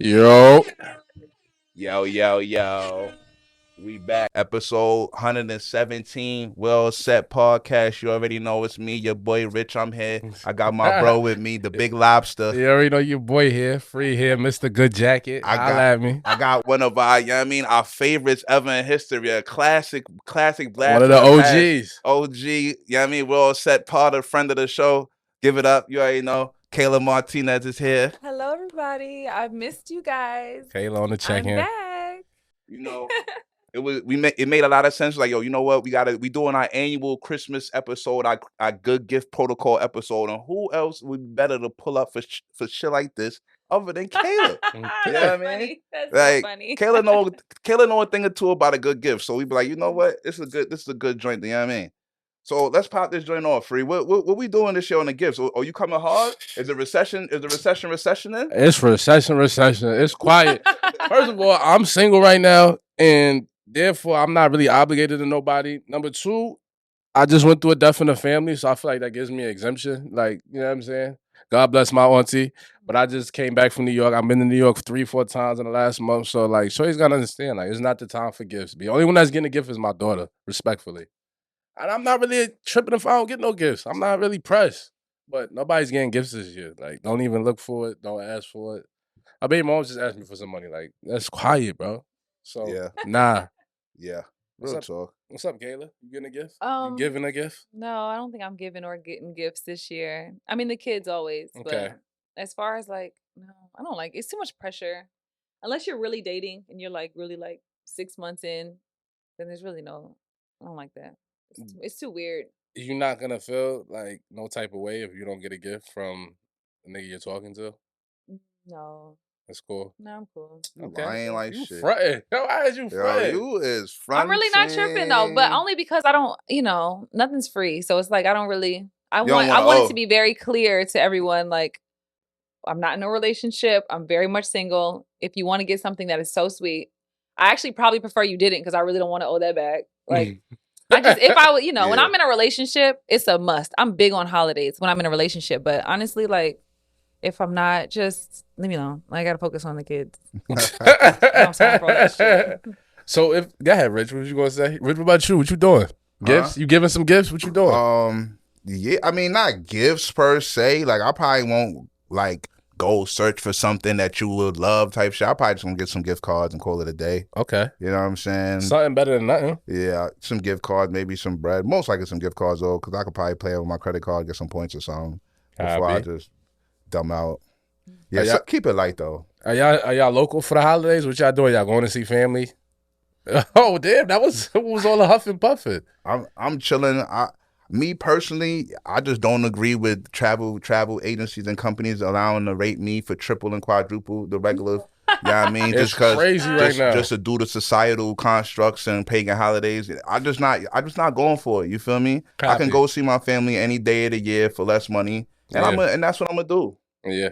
Yo. Yo. We back. Episode 117. Well Set Podcast. You already know it's me, your boy Rich. I'm here. I got my bro with me, the Big Lobster. You already know your boy here. Free here, Mr. Good Jacket. Holla at me. I got one of our, our favorites ever in history. A classic blast. One of the OGs. OG, Well Set Potter, friend of the show. Give it up. You already know. Kayla Martinez is here. Hello, everybody. I've missed you guys. Kayla on the check-in. I'm back. It made a lot of sense. Like, yo, you know what? We doing our annual Christmas episode, our good gift protocol episode, and who else would be better to pull up for shit like this other than Kayla? You know what I mean? That's like, so funny. Kayla know a thing or two about a good gift, so we be like, you know what? This is a good joint. You know what I mean? So let's pop this joint off, Free. What we doing this year on the gifts? Are you coming hard? Is the recession in? It's recession. It's quiet. First of all, I'm single right now, and therefore I'm not really obligated to nobody. Number two, I just went through a death in the family, so I feel like that gives me an exemption. Like, you know what I'm saying? God bless my auntie. But I just came back from New York. I've been to New York 3-4 times in the last month. So, like, Shorty's got to understand, like, it's not the time for gifts. The only one that's getting a gift is my daughter, respectfully. And I'm not really tripping if I don't get no gifts. I'm not really pressed. But nobody's getting gifts this year. Like, don't even look for it. Don't ask for it. I bet mom just asked me for some money. Like, that's quiet, bro. So, Yeah. Nah. Yeah. Real talk. What's up, Kayla? You getting a gift? You giving a gift? No, I don't think I'm giving or getting gifts this year. I mean, the kids always. Okay. But as far as like, no, I don't like it's too much pressure. Unless you're really dating and you're like really like 6 months in, then there's really no, I don't like that. It's too weird. You're not gonna feel like no type of way if you don't get a gift from the nigga you're talking to? No. That's cool. No, I'm cool. Okay. I ain't like you shit. Frontin'. Why is you frontin'? You is frontin'. I'm really not tripping though, but only because I don't, nothing's free. So it's like I don't really. I want it to be very clear to everyone. Like, I'm not in a relationship. I'm very much single. If you want to get something that is so sweet, I actually probably prefer you didn't because I really don't want to owe that back. Like. If I would, when I'm in a relationship, it's a must. I'm big on holidays when I'm in a relationship. But honestly, like, if I'm not, just leave me alone. I got to focus on the kids. So go ahead, Rich. What you going to say? Rich, what about you? What you doing? Gifts? You giving some gifts? What you doing? Yeah, I mean, not gifts per se. Like, I probably won't, like, go search for something that you would love type shit. I probably just gonna get some gift cards and call it a day. Okay. You know what I'm saying? Something better than nothing. Yeah, some gift cards, maybe some bread. Most likely some gift cards though, because I could probably play it with my credit card, get some points or something before I just dumb out. Yeah, so keep it light though. Are y'all local for the holidays? What y'all doing? Y'all going to see family? Oh damn, that was all the huff and puffing. I'm chilling. Me personally, I just don't agree with travel agencies and companies allowing to rate me for triple and quadruple the regular. You know what I mean? It's crazy right now. Just to do the societal constructs and pagan holidays. I'm just not going for it. You feel me? Copy. I can go see my family any day of the year for less money, and that's what I'm gonna do. Yeah.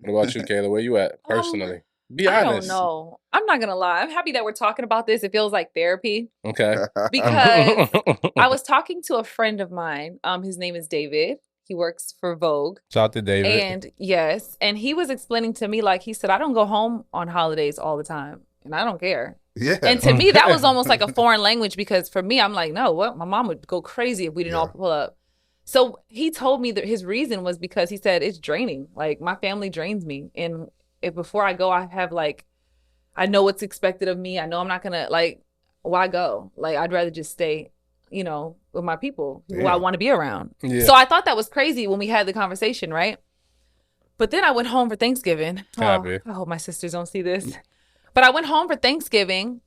What about you, Kayla? Where you at personally? Be honest. I don't know. I'm not gonna lie. I'm happy that we're talking about this. It feels like therapy. Okay. Because I was talking to a friend of mine. His name is David. He works for Vogue. Shout out to David. And yes, and he was explaining to me, like, he said, I don't go home on holidays all the time, and I don't care. Yeah. And to me, that was almost like a foreign language because for me, I'm like, no, what? My mom would go crazy if we didn't all pull up. So he told me that his reason was because he said it's draining. Like, my family drains me, and if before I go, I have like, I know what's expected of me. I know I'm not gonna like, why go? Like, I'd rather just stay, with my people who I want to be around. Yeah. So I thought that was crazy when we had the conversation, right? But then I went home for Thanksgiving. I hope my sisters don't see this. But I went home for Thanksgiving,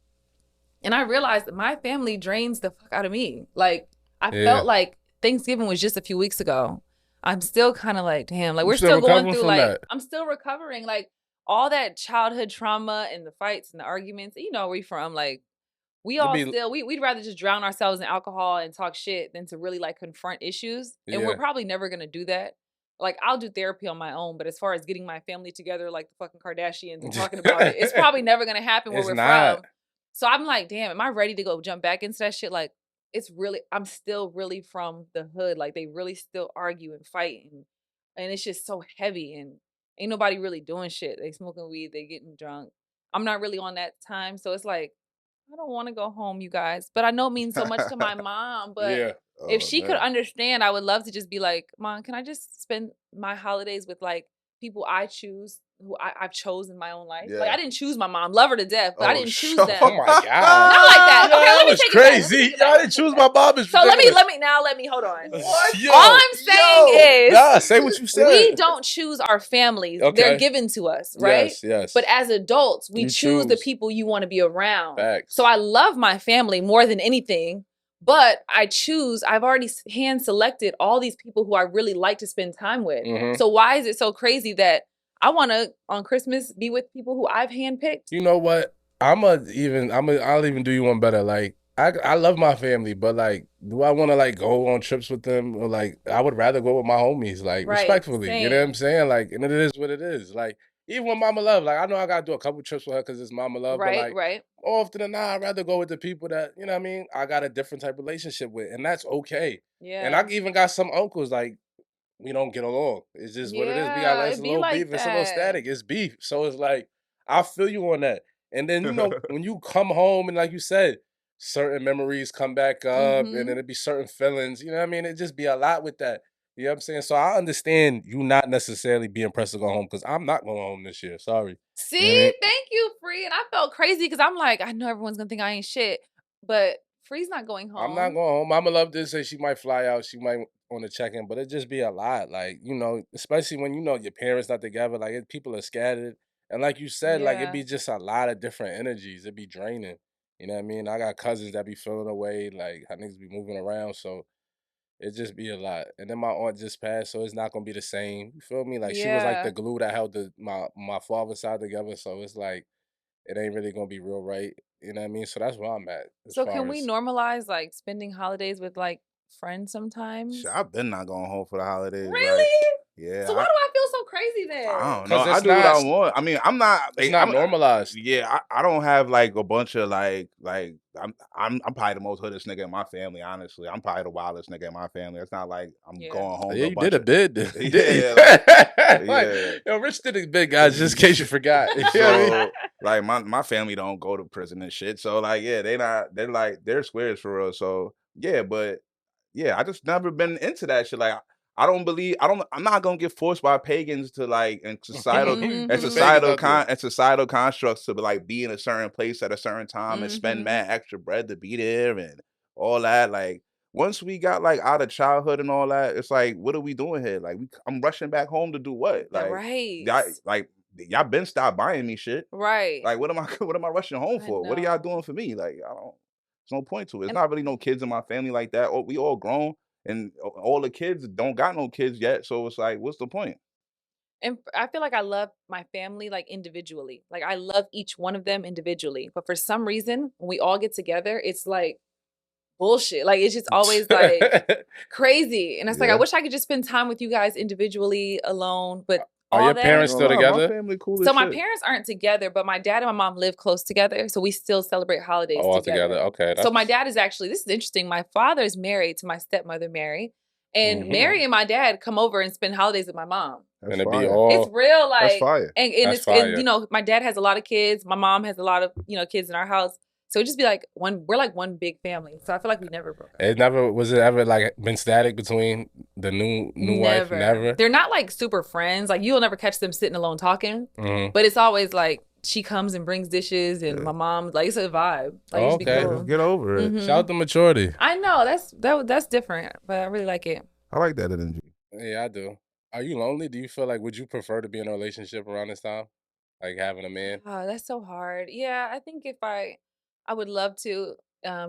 and I realized that my family drains the fuck out of me. Like, I felt like Thanksgiving was just a few weeks ago. I'm still kind of like, damn, like we're still going through like, I'm still recovering. Like, all that childhood trauma and the fights and the arguments, where we from, like, we'd rather just drown ourselves in alcohol and talk shit than to really like confront issues. And we're probably never going to do that. Like, I'll do therapy on my own, but as far as getting my family together, like the fucking Kardashians and talking about it, it's probably never going to happen where we're from. So I'm like, damn, am I ready to go jump back into that shit? Like, I'm still really from the hood. Like, they really still argue and fight. And it's just so heavy. ain't nobody really doing shit. They smoking weed, they getting drunk. I'm not really on that time. So it's like, I don't want to go home, you guys. But I know it means so much to my mom. But if she could understand, I would love to just be like, Mom, can I just spend my holidays with like people I choose, who I've chosen my own life? Like I didn't choose my mom, love her to death, but I didn't choose them. Oh my God. Not like that. Okay, let me take crazy. it back. I didn't choose my mom. So let me hold on. What? All I'm saying is, say what you said. we don't choose our families. Okay. They're given to us, right? Yes. But as adults, we You choose the choose. people you want to be around. Facts. So I love my family more than anything, but I've already hand selected all these people who I really like to spend time with. Mhm. So why is it so crazy that I want to, on Christmas, be with people who I've handpicked? You know what? I'll even do you one better. Like, I love my family, but like, do I want to like go on trips with them? Or like, I would rather go with my homies, like respectfully. Same. You know what I'm saying? Like, and it is what it is. Like, even with Mama Love, like I know I gotta do a couple trips with her because it's Mama Love. But like, more often than not, I'd rather go with the people that, you know what I mean, I got a different type of relationship with, and that's okay. Yeah. And I even got some uncles like, we don't get along. It's just what it is. We got a little beef. It's a little static. It's beef. So it's like, I feel you on that. And then, you know, when you come home and like you said, certain memories come back up and then it be certain feelings. You know what I mean? It just be a lot with that. You know what I'm saying? So I understand you not necessarily being pressed to go home because I'm not going home this year. Sorry. See, you know what I mean? Thank you, Free. And I felt crazy because I'm like, I know everyone's going to think I ain't shit, but Free's not going home. I'm not going home. Mama Love did say she might fly out. She might want to check in, but it just be a lot. Like, you know, especially when you know your parents not together, like people are scattered. And like you said, like it be just a lot of different energies. It be draining. You know what I mean? I got cousins that be feeling away, like how niggas be moving around. So it just be a lot. And then my aunt just passed, so it's not gonna be the same. You feel me? Like she was like the glue that held my father's side together. So it's like it ain't really gonna be real right. You know what I mean? So that's where I'm at. So can we normalize like spending holidays with like friends sometimes? I've been not going home for the holidays. Really? Like, yeah. So why do I feel so crazy then? I don't know. I do what I want. I mean, I'm not. It's not normalized. Yeah, I don't have like a bunch of like I'm probably the most hoodest nigga in my family. Honestly, I'm probably the wildest nigga in my family. It's not like I'm going home. Yeah, you did a bid. Yeah. Yo, Rich did a bid, guys. Just in case you forgot. So, like my family don't go to prison and shit. So like, yeah, they're squares for real. So yeah, but yeah, I just never been into that shit. Like, I'm not gonna get forced by pagans to like and societal constructs to like be in a certain place at a certain time and spend mad extra bread to be there and all that. Like once we got like out of childhood and all that, it's like, what are we doing here? Like I'm rushing back home to do what? Like y'all been stopped buying me shit. Right. Like what am I rushing home for? What are y'all doing for me? Like there's no point to it. It's not really no kids in my family like that. We all grown. And all the kids don't got no kids yet. So it's like, what's the point? And I feel like I love my family like individually. Like I love each one of them individually. But for some reason, when we all get together, it's like bullshit. Like it's just always like crazy. And it's like, I wish I could just spend time with you guys individually, alone. But are your parents still together? My family cool so my parents aren't together, but my dad and my mom live close together. So we still celebrate holidays together. Okay. So my dad is actually, this is interesting. My father is married to my stepmother, Mary. And Mary and my dad come over and spend holidays with my mom. That's and fire. It's real, like, that's fire. And that's fire. And, you know, my dad has a lot of kids. My mom has a lot of, you know, kids in our house. So it just be like we're like one big family. So I feel like we never broke up. Was it ever like been static between the new wife? Never. They're not like super friends. Like you'll never catch them sitting alone talking. But it's always like she comes and brings dishes, and my mom, like, it's a vibe. Like, okay, be cool. Get over it. Mm-hmm. Shout out to maturity. I know that's different, but I really like it. I like that energy. Yeah, I do. Are you lonely? Do you feel like, would you prefer to be in a relationship around this time, like having a man? Oh, that's so hard. Yeah, I think if I would love to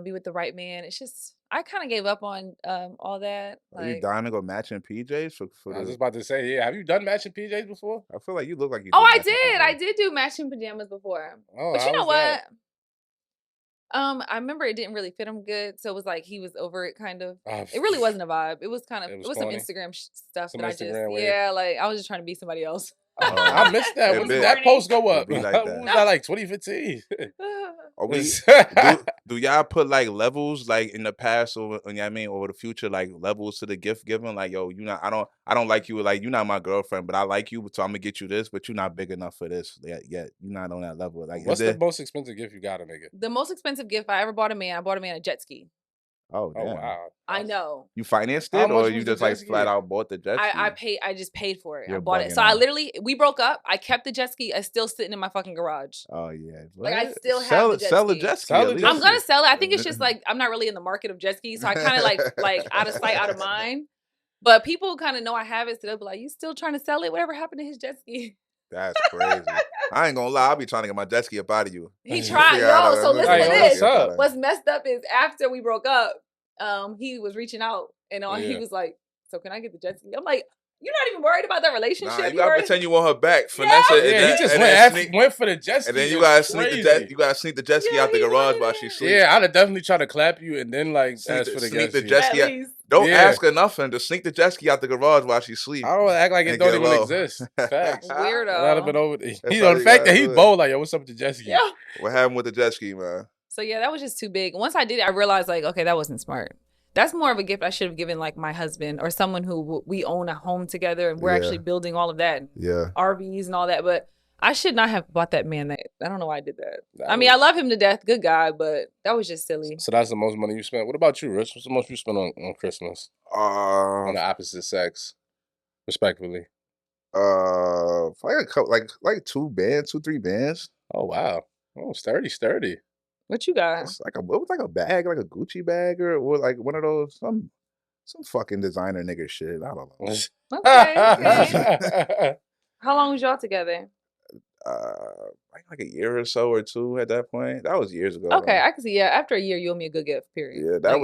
be with the right man. It's just I kind of gave up on all that. Are you dying to go matching PJs for I was just about to say, yeah. Have you done matching PJs before? I feel like you look like you. Oh, I did. I did do matching pajamas before. Oh, but you know what? That? I remember it didn't really fit him good, so it was like he was over it, kind of. It really wasn't a vibe. It was kind of. It was some Instagram stuff that I just. Yeah, like I was just trying to be somebody else. I missed that. When did that post go up? It be like What that. was that, like 2015? Are we do y'all put like levels like in the past or you know what I mean or the future like levels to the gift giving? Like, yo, you not I don't like you, like you're not my girlfriend, but I like you, so I'm gonna get you this, but you're not big enough for this yet. You're not on that level. Like, what's the most expensive gift you got, nigga? The most expensive gift I ever bought a man, I bought a man a jet ski. Oh, damn. Oh wow. I know. You financed How it or much you was the just jet like ski? flat out bought the jet ski? I just paid for it. You're I bought it. bugging So I out. literally, we broke up. I kept the jet ski. It's still sitting in my fucking garage. Oh yeah. Like, I What? still have sell the it. jet Sell the ski. jet ski. Sell at the least. jet I'm gonna sell it. I think it's just like I'm not really in the market of jet skis, so I kind of like out of sight, out of mind. But people kind of know I have it, so they'll be like, "You still trying to sell it? Whatever happened to his jet ski?" That's crazy. I ain't gonna lie. I'll be trying to get my jet ski up out of you. He tried, Figure out yo. how So listen to Hey, this. what's up? What's messed up is after we broke up, he was reaching out and he Yeah. was like, "So can I get the jet ski?" I'm like, "You're not even worried about that relationship. Nah, you You gotta worried-" pretend you want her back. Finesse it. Yeah, and he then- just and went, then sneak- went for the jet ski. And then you It gotta was sneak the crazy. jet. You gotta sneak the jet ski Yeah, out the he garage wanted while it. she sleeps. Yeah, I'd have definitely tried to clap you and then like Sneak ask the- for the sneak the jet jet ski. ski. At Yeah. least. Don't Yeah. ask her nothing. Just sneak the jet ski out the garage while she sleeps. I don't act like it And don't get even low. exist. Facts. Weirdo. I'd have been over. That's You how know, the you fact gotta that he's do it. bold, like, yo, what's up with the jet ski? Yeah. What happened with the jet ski, man? So yeah, that was just too big. Once I did it, I realized like, okay, that wasn't smart. That's more of a gift I should have given like my husband or someone who we own a home together and we're Yeah. actually building all of that, Yeah. RVs and all that. But I should not have bought that man that. I don't know why I did that. That I mean, I was- love him to death, good guy, but that was just silly. So that's the most money you spent. What about you, Rich? What's the most you spent on Christmas on the opposite sex, respectfully? Like a couple, like 2, 3 bands. Oh wow, oh sturdy. What you got? It's like it was like a bag, like a Gucci bag, or like one of those some fucking designer nigga shit. I don't know. Okay. How long was y'all together? Like a year or so or two at that point. That was years ago. Okay, though. I can see. Yeah, after a year, you owe me a good gift. Period. Yeah, that Like,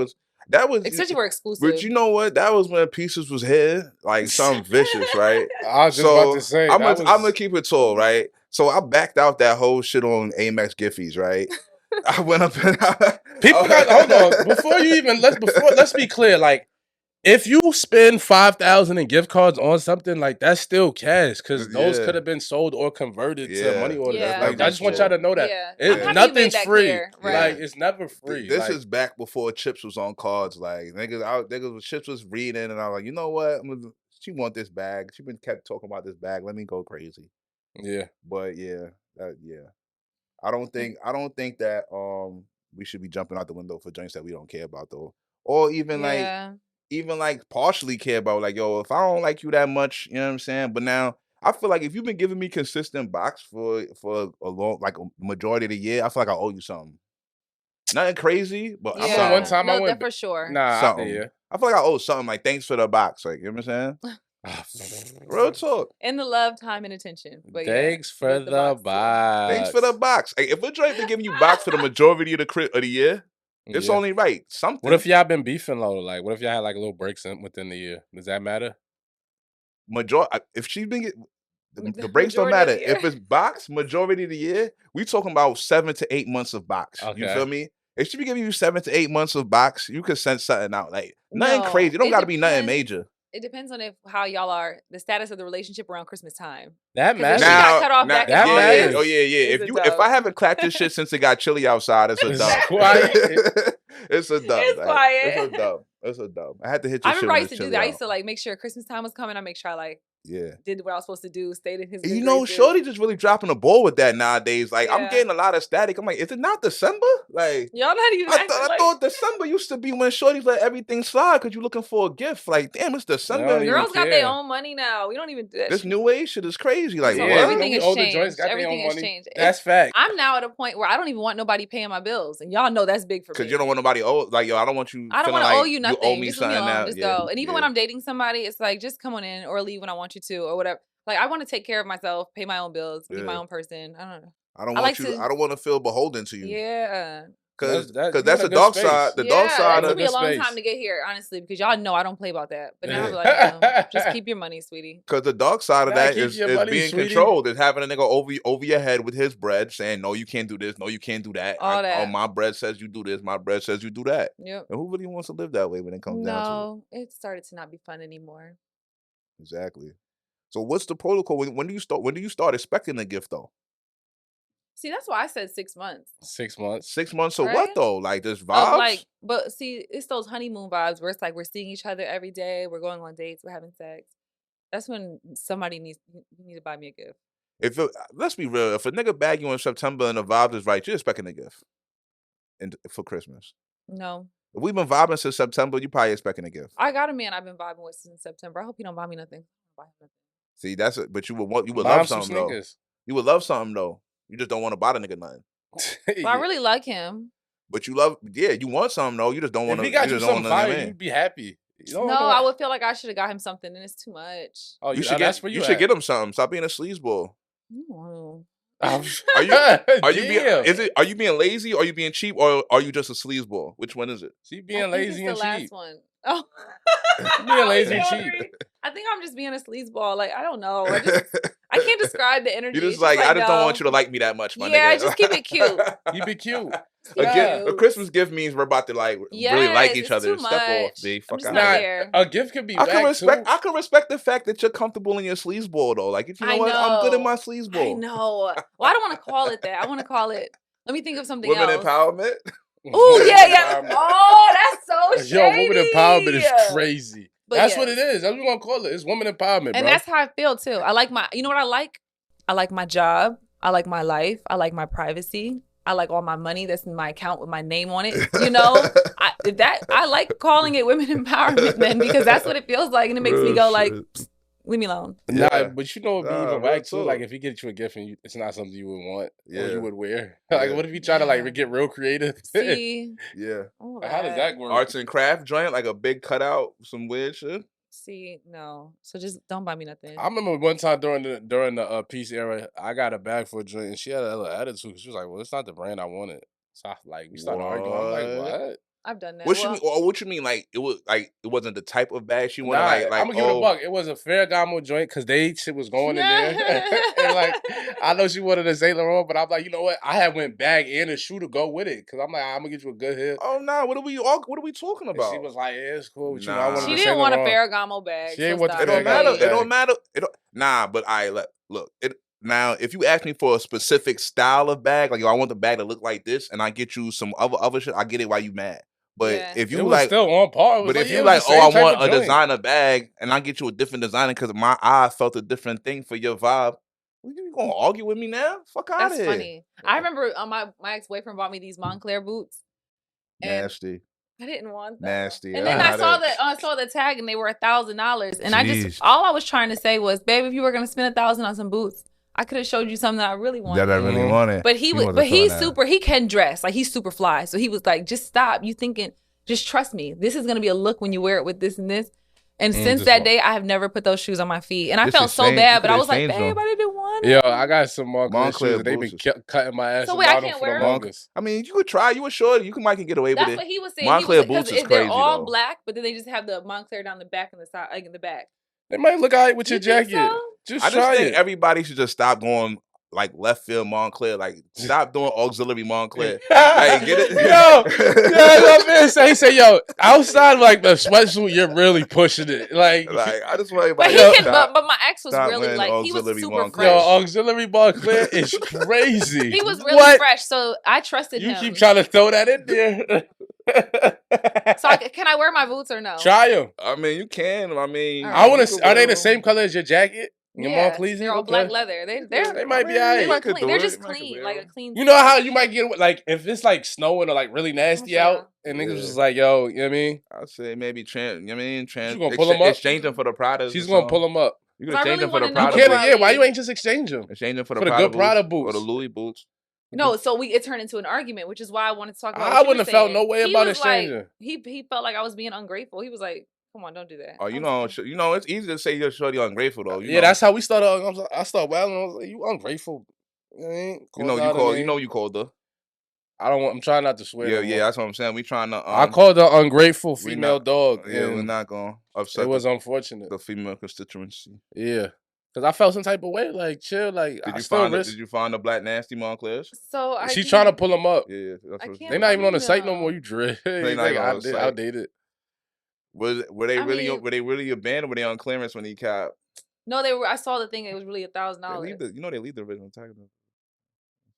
was especially we're exclusive. But you know what? That was when Pieces was here, like something vicious, right? I was just about to say. I'm that gonna was- keep it tall, right? So I backed out that whole shit on Amex Giphies, right? I went up and People got hold on before you even let's be clear. Like, if you spend $5,000 in gift cards on something, like that's still cash because those Yeah. could have been sold or converted to Yeah. money orders. Yeah, Like, I just want y'all to know that Yeah. It- I'm happy you nothing's made that free. clear, right. Like, it's never free. This Like, is back before chips was on cards. Like niggas, chips was reading, and I was like, you know what? She want this bag. She been kept talking about this bag. Let me go crazy. yeah. But yeah, I don't think that we should be jumping out the window for joints that we don't care about though, or even like partially care about. Like, yo, if I don't like you that much, you know what I'm saying. But now I feel like if you've been giving me consistent box for a long, like a majority of the year, I feel like I owe you something. Nothing crazy, but Yeah. I'm remember one time no, I went- that for sure. Nah. something. Yeah. I feel like I owe something. Like, thanks for the box. Like, you know what I'm saying? Real talk. And the love, time, and attention. But Thanks yeah, for with the box, box. Thanks for the box. Like, if a joint been giving you box for the majority of the year, it's Yeah. only right. Something. What if y'all been beefing low? Like, what if y'all had like a little breaks within the year? Does that matter? If she's been The the breaks don't majority matter. of the year. If it's box majority of the year, we talking about 7 to 8 months of box. You Okay. feel me? If she be giving you 7 to 8 months of box, you could send something out. Like, nothing No, crazy. It don't it got to be nothing depends. major. It depends on how y'all are, the status of the relationship around Christmas time. That 'Cause if matters. she got cut off back in that yeah, matters. oh yeah. It's a If dub. I haven't clapped this shit since it got chilly outside, it's a It's dub. quiet. It's a dub. It's like, quiet. It's a dub. It's a dub. I had to hit your I shit remember I when used it's to do chilly that. I out. used to like make sure Christmas time was coming. I make sure I like Yeah. did what I was supposed to do, stayed in his. And good you know, graces. Shorty just really dropping the ball with that nowadays. Like, I'm Yeah. getting a lot of static. I'm like, is it not December? Like, Y'all not even. I acting like- thought December used to be when Shorty's let everything slide because you're looking for a gift. Like, damn, it's December. don't even Girls got their care. own money now. We don't even do that. This shit. new age shit is crazy. Like, So what? everything You know, has the older joints changed. got their Everything own has money. changed. That's fact. I'm now at a point where I don't even want nobody paying my bills, and y'all know that's big for me. Because you don't want nobody owe. Like, yo, I don't want you. I don't want want to owe you nothing. You owe me Just leave me something alone. now. Just Yeah, go. And even when I'm dating somebody, it's like just come on in or leave when I want you to or whatever. Like, I want to take care of myself, pay my own bills, be my Yeah. own person. I don't know. I don't I want like you. to- I don't want to feel beholden to you. Yeah. Because That's- that's you in the a good dark space. side. The yeah, dark side it of took me a good long space. time to get here, honestly, because y'all know I don't play about that. But now I'm Yeah. like, no, just keep your money, sweetie. Because the dark side of Gotta that keep is your money, being sweetie. controlled. Is having a nigga over your head with his bread, saying, "No, you can't do this. No, you can't do that. All that. Oh, my bread says you do this. My bread says you do that." Yep. And who really wants to live that way when it comes down to No, it started to not be fun anymore. it? Exactly. So what's the protocol? When do you start? When do you start expecting a gift though? See, that's why I said 6 months. 6 months. 6 months. So Right? what though? Like just vibes. But see, it's those honeymoon vibes where it's like we're seeing each other every day, we're going on dates, we're having sex. That's when somebody you need to buy me a gift. Let's be real, if a nigga bag you in September and the vibes is right, you're expecting a gift. For Christmas. No. If we've been vibing since September, you probably expecting a gift. I got a man I've been vibing with since September. I hope he don't buy me nothing. See, that's it. But you would love something though. You would love something though. You just don't want to buy the nigga nothing. Well, I really like him. But you want something though. You just don't want to. If he got you something fire, you'd be happy. I would feel like I should have got him something, and it's too much. Oh, you should get him something. Stop being a sleazeball. No. Are you being lazy, or are you being cheap, or are you just a sleazeball? Which one is it? She being lazy and cheap. The last one. Oh. Being lazy and cheap. I think I'm just being a sleazeball. Like, I don't know. I can't describe the energy. You're just like I just don't want you to like me that much, my nigga. Yeah, just keep it cute. Keep it cute. A Christmas gift means we're about to really like each other. Step off, B. Fuck out. A gift could be. I can respect the fact that you're comfortable in your sleazeball though. Like if you know what, I'm good in my sleazeball. I know. Well, I don't want to call it that. I want to call it. Let me think of something else. Women empowerment. Oh yeah. Oh, that's so shady. Yo, women empowerment is crazy. But that's what it is. That's what we're gonna call it. It's women empowerment, and that's how I feel too. I like you know what I like? I like my job. I like my life. I like my privacy. I like all my money that's in my account with my name on it. You know, I like calling it women empowerment then because that's what it feels like, and it makes me go like, leave me alone. Nah, but you know, it'd be even whack too. Like if he gets you a gift and it's not something you would want, or you would wear. Like what if you try to get real creative? See, how does that work? Arts and craft joint, like a big cutout, some weird shit. See, no. So just don't buy me nothing. I remember one time during the peace era, I got a bag for a drink, and she had a little attitude because she was like, "Well, it's not the brand I wanted." So we started arguing. I'm like, "What?" I've done that. What you mean? Like it wasn't the type of bag she wanted. I'm gonna give it a buck. It was a Ferragamo joint because shit was going in there. And I know she wanted a Saint Laurent, but I'm like, you know what? I had went bag and a shoe to go with it because I'm like, I'm gonna get you a good hit. Oh no, what are we talking about? And she was like, yeah, it's cool. But she didn't want a Ferragamo bag. She didn't want the Ferragamo bag. It don't matter. But look. Now, if you ask me for a specific style of bag, like I want the bag to look like this, and I get you some other shit, I get it while you mad. But if you still on par. But if you I want a designer bag, and I get you a different designer because my eye felt a different thing for your vibe, you gonna argue with me now? Fuck out of here. That's funny. I remember my ex-boyfriend bought me these Montclair boots. Nasty. I didn't want them. Nasty. And then I saw the tag and they were $1,000. And all I was trying to say was, babe, if you were gonna spend $1,000 on some boots, I could have showed you something that I really wanted. That I really wanted. But he can dress. Like he's super fly. So he was like, just stop. You thinking, just trust me. This is gonna be a look when you wear it with this and this. And since that day, I have never put those shoes on my feet. And I felt so bad, but I was like, babe, I didn't want it. Yo, I got some Montclair shoes. They've been cutting my ass. So wait, I can't wear them? I mean, you could try. You were sure you might get away with it. That's what he was saying. Montclair boots is crazy. They're all black, but then they just have the Montclair down the back and the side, like in the back. They might look all right with your jacket. So? Just try it. Everybody should just stop going like left field Montclair. Like stop doing auxiliary Montclair. Like get it? He said, yo, outside of like the sweatsuit, you're really pushing it. Like I just want everybody. But my ex was really like he was super fresh. Yo, auxiliary Montclair is crazy. He was really fresh, so I trusted him. You keep trying to throw that in there. So can I wear my boots or no? Try them. I mean, you can. I mean, I want to. Are they the same color as your jacket? Yeah, they're all black leather. They might be alright. They're just clean, like a clean. You know how you might get like if it's like snowing or like really nasty out, and niggas just like, yo, you know what I mean? I'd say maybe She's gonna pull them up. Exchange them for the Prada. She's gonna pull them up. You can exchange them for the Prada. Yeah, why you ain't just exchange them? Exchange them for the good Prada boots or the Louis boots. No, so it turned into an argument, which is why I wanted to talk about. I wouldn't have felt no way about exchanging. He felt like I was being ungrateful. He was like, come on, don't do that. Oh, you know, it's easy to say you're shorty ungrateful though. You know? That's how we started. I started wilding. I was like, you ungrateful. You called her. I'm trying not to swear. Yeah, that's what I'm saying. We trying to. I called her ungrateful female dog. Yeah, we're not going to upset. It was unfortunate. The female constituency. Yeah. Because I felt some type of way, like, chill, like, did you find the black nasty Montclairs? So she's trying to pull them up. Yeah, they're not even on the site no more. You dread. They're not even on the site. Outdated. Were they really a band or were they on clearance when he capped? No, they were. I saw the thing. It was really $1,000. You know they leave the original title.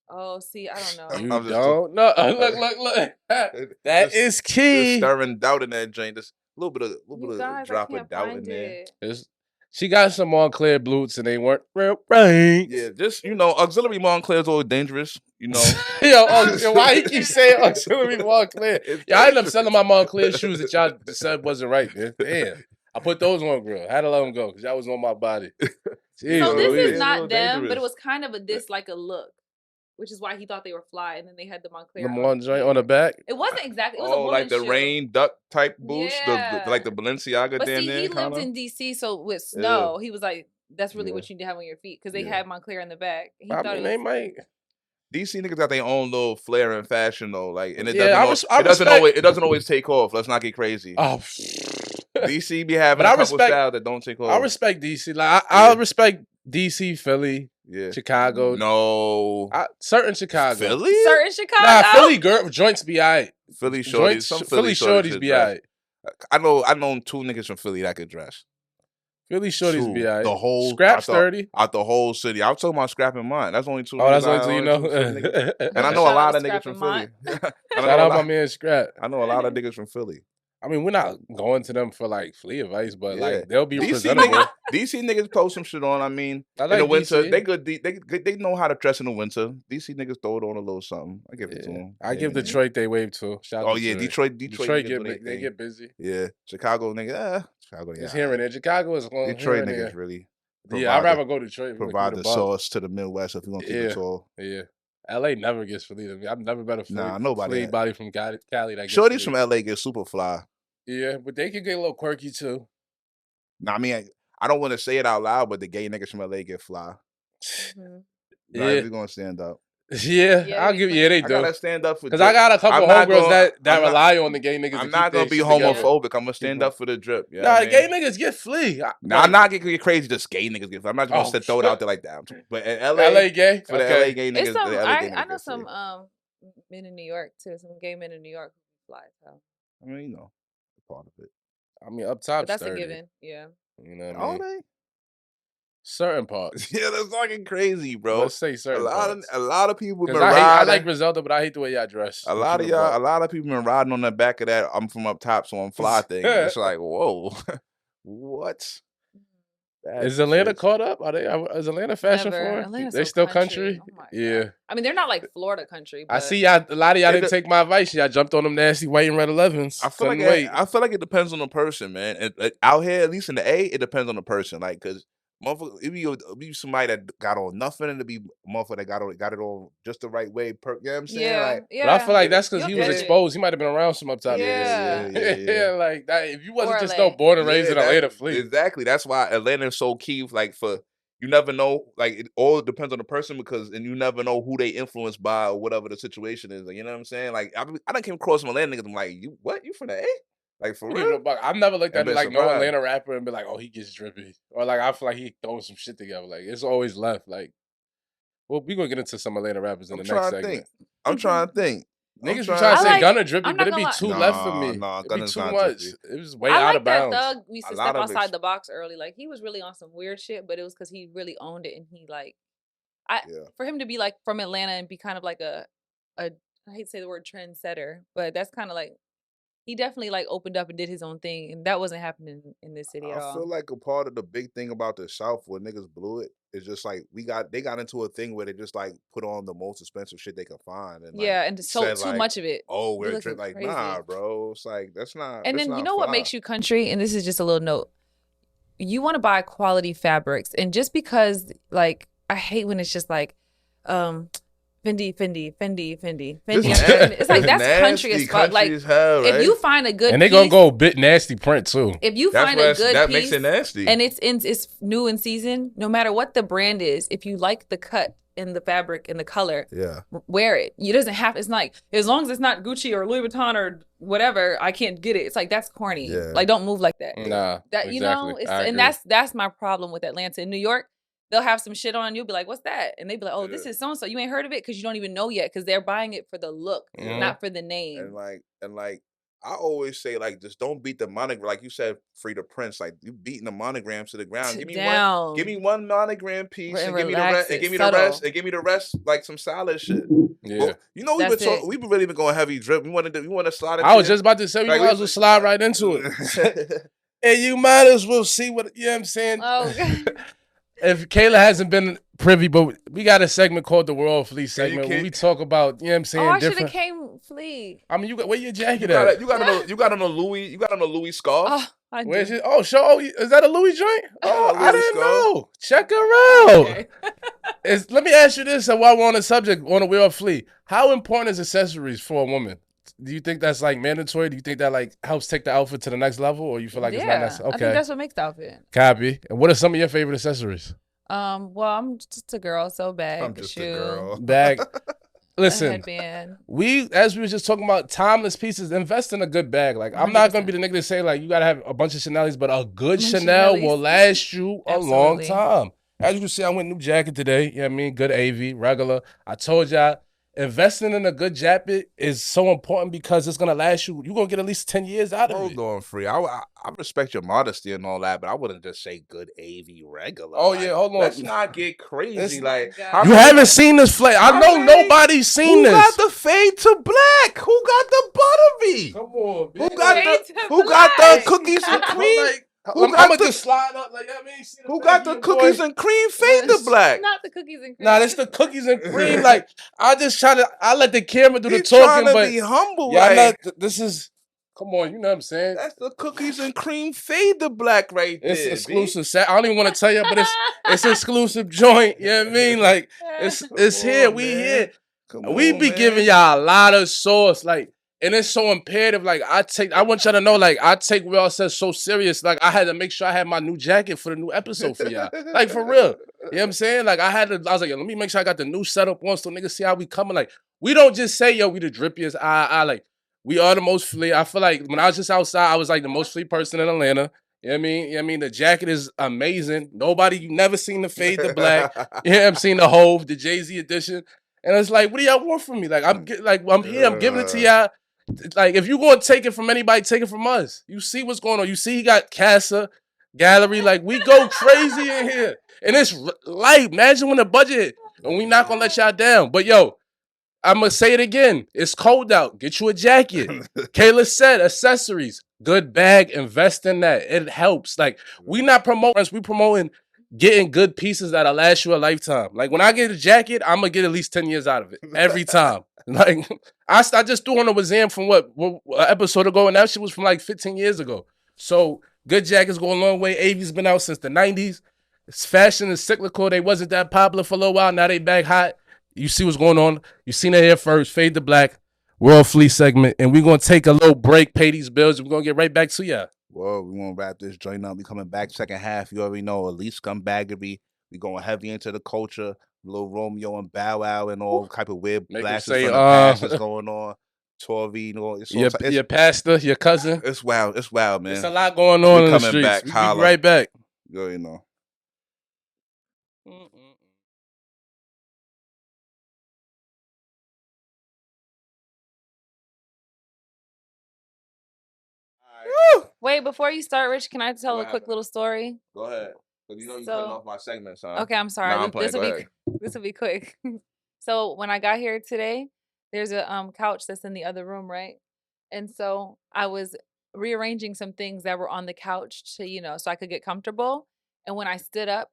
Oh, see, I don't know. You I'm just don't? No, look. That is key. Just stirring doubt in that joint. Just a little bit You of guys, drop I can't of doubt in find there. it. She got some Montclair boots and they weren't real right. Yeah, just auxiliary Montclair is always dangerous. Yo, why you keep saying auxiliary Montclair? Y'all ended up selling my Montclair shoes that y'all said wasn't right, man. Damn. I put those on grill. I had to let them go because y'all was on my body. Jeez, So this Louise. is not them, Dangerous. but it was kind of like a look, which is why he thought they were fly, and then they had the Montclair. The Mon joint on the back. It wasn't exactly. It was a woman's like the shoe. rain duck type boots, Yeah. like the Balenciaga. But down see, there, he kinda. lived in DC, so with snow, he was like, "That's really what you need to have on your feet," because they had Montclair in the back. He thought they might. DC niggas got their own little flair and fashion though, like, and it it doesn't always take off. Let's not get crazy. Oh, DC be having a couple styles that don't take off. I respect DC. Like I respect DC, Philly, Yeah. Chicago. No. Certain Chicago. Philly? Certain Chicago. Nah, Philly girl joints be alright. Philly shorties. Some Philly shorties be alright. I know two niggas from Philly that could dress. Philly shorties be alright. The whole Scrap's 30. Out the whole city. I was talking about Scrap and Mine. That's only two. Oh, that's only two, only you know. and I know a lot of niggas from Philly. Shout out my man Scrap. I know a lot of niggas from Philly. I mean, we're not going to them for like flea advice, but like they'll be presentable. DC niggas post some shit on. I mean, like in the winter, DC. they know how to dress in the winter. DC niggas throw it on a little something. I give it to them. I give Detroit they wave too. Detroit get busy. Yeah, Chicago niggas. Chicago. It's here and there. Chicago is going. Detroit niggas really. Yeah, I'd rather go to Detroit. Provide the sauce to the Midwest if you want to keep it tall. Yeah. LA never gets fleed. I mean, I've never met a nobody body from Cali that gets shorties from LA get super fly. Yeah, but they can get a little quirky too. Nah, I mean, I don't want to say it out loud, but the gay niggas from LA get fly. We're gonna stand up. Yeah, I'll give you. Yeah, they do. I gotta stand up for because I got a couple homegirls that rely on the gay niggas. I'm not gonna be homophobic. I'm gonna stand up for the drip. Nah, the gay niggas get flea. Nah, I'm not gonna get crazy. Just gay niggas get flea. I'm not just gonna throw it out there like that. But in LA gay for the LA gay niggas. I know some men in New York too. Some gay men in New York who fly. So I mean, part of it. I mean, up top, but that's 30. a given. Yeah. You know what I mean? Are they? Certain parts. Yeah, that's fucking crazy, bro. Let's say certain parts. A lot of people been riding. I like Griselda, but I hate the way y'all dress. A lot of people been riding on the back of that I'm from up top, so I'm fly thing. It's like, whoa. What? Is Atlanta caught up? Is Atlanta fashion forward? They still country? Yeah. I mean, they're not like Florida country. But... I see y'all. A lot of y'all didn't take my advice. Y'all jumped on them nasty white and red 11s. I feel like it depends on the person, man. Out here, at least in the A, it depends on the person. Like, cause motherfucker, it be somebody that got on nothing, and it be a motherfucker that got it on just the right way. You know what I'm saying? Yeah. But I feel like that's because he was exposed. He might have been around some up top. Yeah. Like that. If you wasn't just born and raised in Atlanta, flee. Exactly. That's why Atlanta is so key. Like you never know. Like it all depends on the person and you never know who they influenced by or whatever the situation is. Like, you know what I'm saying? Like I done came across some Atlanta niggas. I'm like, you what? You from the A? Like for real? I've never looked at like no Atlanta rapper and be like, oh, he gets drippy. Or like I feel like he throwing some shit together. Like it's always left. Like, well, we're gonna get into some Atlanta rappers in the next segment. I'm trying to think. Niggas be trying to say Gunna drippy, but it'd be too left for me. Nah, it'd be too much. Drippy. It was way out of bounds. I like that Thug used to step outside the box early. Like he was really on some weird shit, but it was because he really owned it and he like for him to be like from Atlanta and be kind of like a I hate to say the word trendsetter, but that's kind of like he definitely like opened up and did his own thing, and that wasn't happening in this city at all. I feel like a part of the big thing about the South where niggas blew it is just like they got into a thing where they just like put on the most expensive shit they could find, and and sold too much of it. Oh, we're like crazy. Nah, bro. It's like that's not. And then you know what makes you country, and this is just a little note. You want to buy quality fabrics, and just because like I hate when it's just like, Fendi. It's like that's country as fuck. Like hell, right? If you find a good and they're gonna go a bit nasty print too. If you find a good that piece, makes it nasty, and it's new in season, no matter what the brand is, if you like the cut and the fabric and the color, wear it. You doesn't have. It's like as long as it's not Gucci or Louis Vuitton or whatever, I can't get it. It's like that's corny. Yeah. Like don't move like that. Nah, that exactly. You know, and that's my problem with Atlanta. In New York, they'll have some shit on and you'll be like, what's that? And they be like, oh, this is so-and-so. You ain't heard of it because you don't even know yet because they're buying it for the look, not for the name. And like I always say, like, just don't beat the monogram. Like you said, free the prince. Like, you beating the monograms to the ground. Give me one monogram piece and give me the rest. And give me the rest. And give me the rest, like some solid shit. Yeah. Well, you know, we've really been going heavy drip. We want to slide. I was just about to say, we might as well slide right into it. And you might as well see what, you know what I'm saying? Oh, God. If Kayla hasn't been privy, but we got a segment called the World Flea segment where we talk about, you know what I'm saying? Oh, I should have came flea. I mean, where your jacket at? You got on a Louis scarf. Oh, I do. Where's it? Oh, is that a Louis joint? Oh, Louis I didn't scarf. know. Check her out. Okay. Let me ask you this, while we're on the subject, on the World Flea. How important is accessories for a woman? Do you think that's like mandatory? Do you think that like helps take the outfit to the next level, or you feel like it's not necessary? Okay, I think that's what makes the outfit. Copy. And what are some of your favorite accessories? Well, I'm just a girl, so bag, I'm just shoe, a girl. Bag. Listen, headband. as we were just talking about timeless pieces, invest in a good bag. Like, I'm not going to be the nigga to say, like, you got to have a bunch of Chanel's, but a good Chanel will last you a long time. As you can see, I went new jacket today. You know what I mean? Good AV, regular. I told y'all, investing in a good jacket is so important because it's going to last you. You're going to get at least 10 years out of it. Hold on, Free. I respect your modesty and all that, but I wouldn't just say good AV regular. Oh, yeah, hold on. Let's not get crazy. You haven't seen this flavor. I know nobody's seen this. Who got the fade to black? Who got the buttery? Come on, man. Who got the cookies and cream? I'm gonna just slide up like I mean. Who got the cookies and cream fade to black? Not the cookies and cream. Nah, it's the cookies and cream. Like I let the camera do the He's talking, trying to but be humble. Yeah, this is. Come on, you know what I'm saying? That's the cookies and cream fade to black right there. It's exclusive. I don't even want to tell you, but it's exclusive joint. You know what I mean? Like it's here. We here. We be giving y'all a lot of sauce, like. And it's so imperative. Like I want y'all to know, like I take what y'all says so serious. Like I had to make sure I had my new jacket for the new episode for y'all. Like for real. You know what I'm saying? Like I was like, yo, let me make sure I got the new setup on so niggas see how we coming. Like we don't just say, yo, we the drippiest. I like we are the most flea. I feel like when I was just outside, I was like the most flea person in Atlanta. You know what I mean? You know what I mean? The jacket is amazing. You never seen the fade to black. You know what I'm saying? The Hove, the Jay-Z edition. And it's like, what do y'all want from me? Like I'm here, I'm giving it to y'all. Like, if you gonna take it from anybody, take it from us. You see what's going on. You see he got Casa, Gallery. Like, we go crazy in here. And it's light. Imagine when the budget, and we not gonna let y'all down. But, yo, I'm gonna say it again. It's cold out. Get you a jacket. Kayla said accessories. Good bag. Invest in that. It helps. Like, we not promoting. We promoting getting good pieces that'll last you a lifetime. Like, when I get a jacket, I'm gonna get at least 10 years out of it. Every time. Like, I just threw on a Wazam from what episode ago, and that shit was from like 15 years ago. So, good jackets go a long way. AV's been out since the 90s. It's fashion is cyclical. They wasn't that popular for a little while. Now they back hot. You see what's going on. You seen it here first. Fade to Black, World Flea segment. And we're going to take a little break, pay these bills, and we're going to get right back to y'all. Well, we're going to wrap this joint up. We coming back second half. You already know, Elite Scumbaggery. We going heavy into the culture. Little Romeo and Bow Wow and all type of weird blasts from the past that's going on. Tory, you know, your pastor, your cousin. It's wild. It's wild, man. It's a lot going on in the streets. Back, we'll be right back. You know. Wait, before you start, Rich, can I tell a quick little story? Go ahead. You know you're cutting off my segment, son. Okay, I'm sorry. This will be quick. So when I got here today, there's a couch that's in the other room, right? And so I was rearranging some things that were on the couch to, so I could get comfortable. And when I stood up,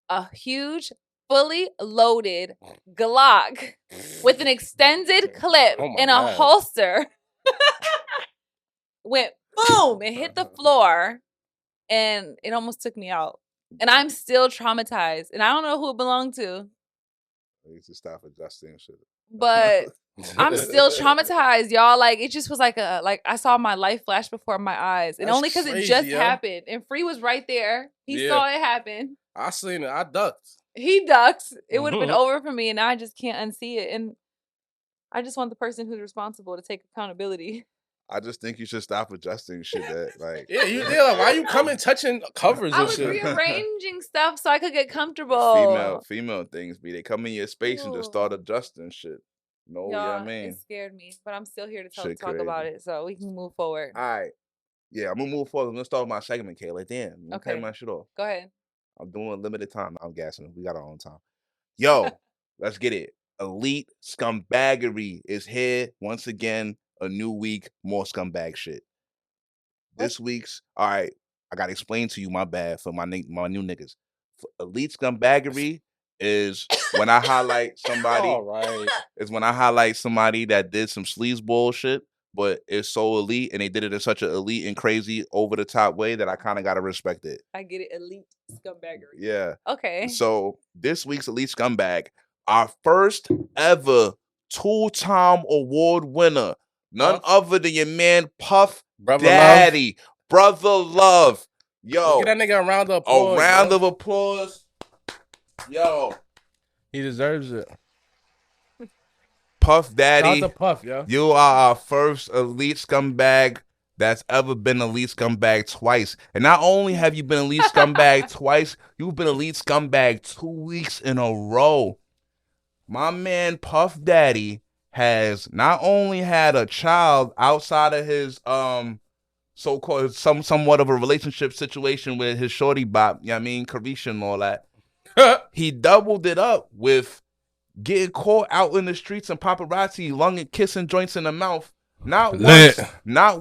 a huge, fully loaded Glock with an extended clip in a holster went boom, it hit the floor, and it almost took me out. And I'm still traumatized, and I don't know who it belonged to. I need to stop adjusting shit. But I'm still traumatized, y'all. Like, it just was like I saw my life flash before my eyes, and only because it just happened. And Free was right there. He saw it happen. I seen it. I ducked. He ducks. It would have been over for me, and now I just can't unsee it. And I just want the person who's responsible to take accountability. I just think you should stop adjusting shit. Like why you coming touching covers and shit? I was rearranging stuff so I could get comfortable. Female things be they come in your space and just start adjusting shit. No, Y'all, yeah, I mean. it scared me, but I'm still here to Shit talk about crazy. it, so we can move forward. All right. Yeah, I'm gonna move forward. Let's start with my segment, Kayla. Damn, you Okay. cut my shit off. Go ahead. I'm doing a limited time. I'm gassing. We got our own time. Yo, let's get it. Elite Scumbaggery is here once again. A new week, more scumbag shit. This week's all right. I gotta explain to you. My bad for my new niggas. Elite Scumbaggery is when I highlight somebody. All right. Is when I highlight somebody that did some sleaze bullshit, but it's so elite and they did it in such an elite and crazy over the top way that I kind of gotta respect it. I get it. Elite Scumbaggery. Yeah. Okay. So this week's Elite Scumbag, our first ever 2-time award winner, none other than your man Puff Brother Daddy, Brother Love. Yo, Give that nigga a round of applause. a round of applause. Yo, he deserves it. Puff Daddy, Shout out to Puff, yo. You are our first Elite Scumbag that's ever been Elite Scumbag twice. And not only have you been Elite Scumbag twice, you've been Elite Scumbag 2 weeks in a row. My man Puff Daddy has not only had a child outside of his so-called somewhat of a relationship situation with his shorty bop, you know what I mean, Carisha and all that. He doubled it up with getting caught out in the streets and paparazzi lunging, kissing joints in the mouth. Not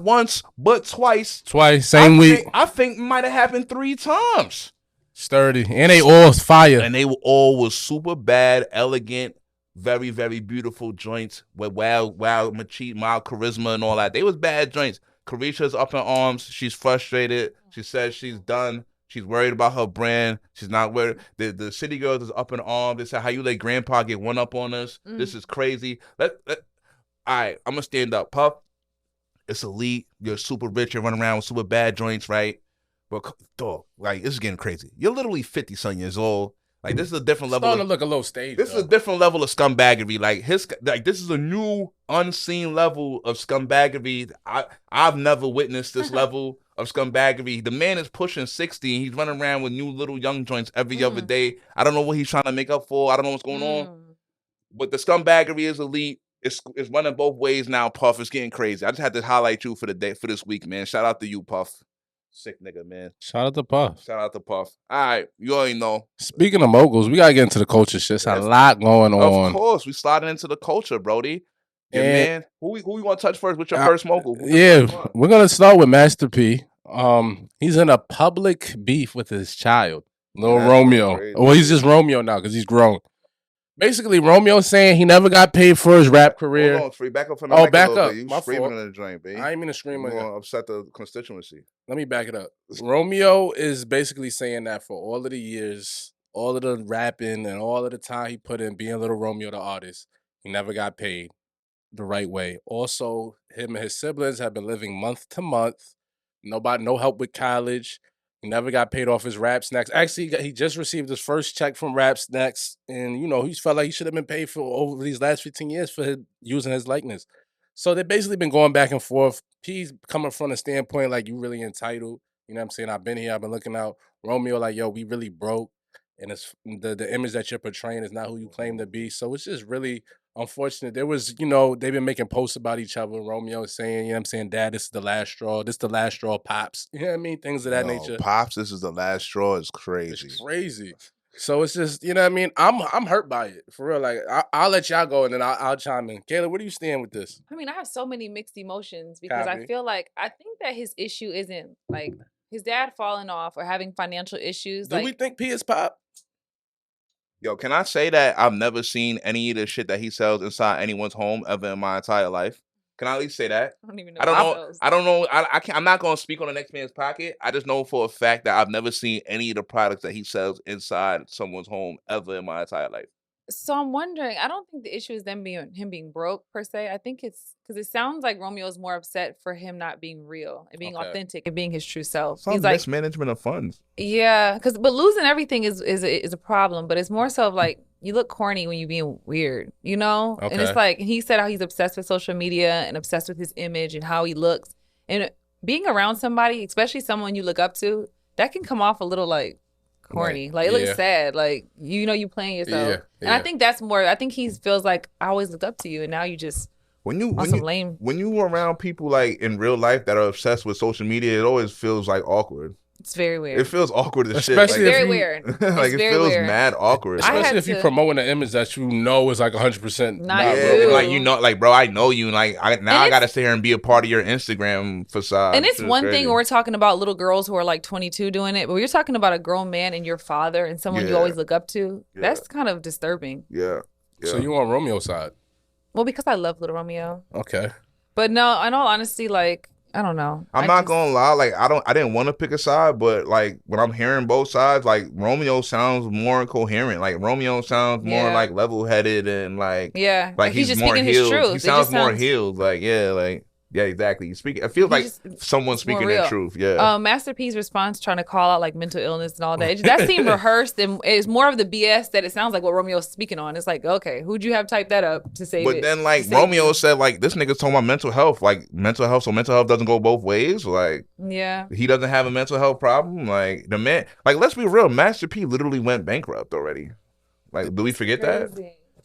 once, but twice. Same week. I think it might have happened 3 times. Sturdy. And they all fire. And they all was super bad, elegant, very, very beautiful joints with wild charisma and all that. They was bad joints. Carisha's up in arms. She's frustrated. She says she's done. She's worried about her brand. She's not worried. The city girls is up in arms. They said, how you let grandpa get one up on us? This is crazy. All right, I'm going to stand up. Puff, it's elite. You're super rich. You're running around with super bad joints, right? But, dog, like, this is getting crazy. You're literally 50-some years old. Like, this is a different level. Starting to look a little staged. This is a different level of scumbaggery. This is a new, unseen level of scumbaggery. I've never witnessed this level of scumbaggery. The man is pushing 60. He's running around with new little young joints every other day. I don't know what he's trying to make up for. I don't know what's going on. But the scumbaggery is elite. It's running both ways now, Puff. It's getting crazy. I just had to highlight you for this week, man. Shout out to you, Puff. Sick nigga, man. Shout out to Puff. Shout out to Puff. All right, you already know. Speaking of moguls, we gotta get into the culture shit. It's a lot going on. Of course, we sliding into the culture, Brody. Your man, who we want to touch first? What's your first mogul? We're gonna start with Master P. He's in a public beef with his child, little Romeo. Crazy. Well, he's just Romeo now because he's grown. Basically, Romeo saying he never got paid for his rap career. Hold on, free. Back up from the back up. You My screaming fault. in the joint, baby. I ain't mean to scream on you. Upset the constituency. Let me back it up. Romeo is basically saying that for all of the years, all of the rapping and all of the time he put in being Little Romeo the artist, he never got paid the right way. Also, him and his siblings have been living month to month. No help with college. He never got paid off his Rap Snacks. Actually, he just received his first check from Rap Snacks, and he felt like he should have been paid for over these last 15 years for using his likeness. So they've basically been going back and forth. P's coming from a standpoint like, you really entitled. You know what I'm saying? I've been here. I've been looking out. Romeo like, yo, we really broke, and it's the image that you're portraying is not who you claim to be. So it's just really unfortunate. There was, they've been making posts about each other. Romeo is saying, Dad, this is the last straw. This is the last straw, Pops. You know what I mean? Things of that nature. Pops, this is the last straw is crazy. It's crazy. So it's just, you know what I mean? I'm hurt by it. For real. Like, I'll let y'all go and then I'll chime in. Kayla, where do you stand with this? I mean, I have so many mixed emotions because I feel like, I think that his issue isn't like his dad falling off or having financial issues. Do we think P is Pop? Yo, can I say that I've never seen any of the shit that he sells inside anyone's home ever in my entire life? Can I at least say that? I don't even know. I don't know. I can't, I'm not going to speak on the next man's pocket. I just know for a fact that I've never seen any of the products that he sells inside someone's home ever in my entire life. So I'm wondering, I don't think the issue is him being broke per se. I think it's because it sounds like Romeo's more upset for him not being real and being authentic and being his true self. He's like mismanagement of funds. Yeah, but losing everything is a problem. But it's more so of like, you look corny when you're being weird, And it's like, he said how he's obsessed with social media and obsessed with his image and how he looks. And being around somebody, especially someone you look up to, that can come off a little like corny. Like, it looks sad. Like, you playing yourself. Yeah. And I think that's more, I think he feels like I always looked up to you and now you just When you lame. when you around people like in real life that are obsessed with social media, it always feels like awkward. It's very weird. It feels awkward as shit. Especially It's very weird. Like it feels mad awkward. Especially if you're promoting an image that you know is like 100% Not yeah, like like bro, I know you. Like I gotta sit here and be a part of your Instagram facade. And it's one thing when we're talking about little girls who are like 22 doing it, but when you're talking about a grown man and your father and someone you always look up to, that's kind of disturbing. Yeah. So you on Romeo's side? Well, because I love Little Romeo. Okay. But no, in all honesty, like, I don't know. I'm not gonna lie, like I didn't want to pick a side, but like when I'm hearing both sides, like Romeo sounds more coherent. Like Romeo sounds more like level headed and like he's just more speaking healed. his truth. He sounds more healed. Like yeah, exactly. I feel like someone speaking the truth. Yeah. Master P's response trying to call out like mental illness and all that. That seemed rehearsed and it's more of the BS that it sounds like what Romeo's speaking on. It's like, okay, who'd you have typed that up to say? But then like Romeo said, like this nigga's talking about mental health, like mental health. So mental health doesn't go both ways. Like he doesn't have a mental health problem. Like the man, like let's be real, Master P literally went bankrupt already. Like, do we forget that?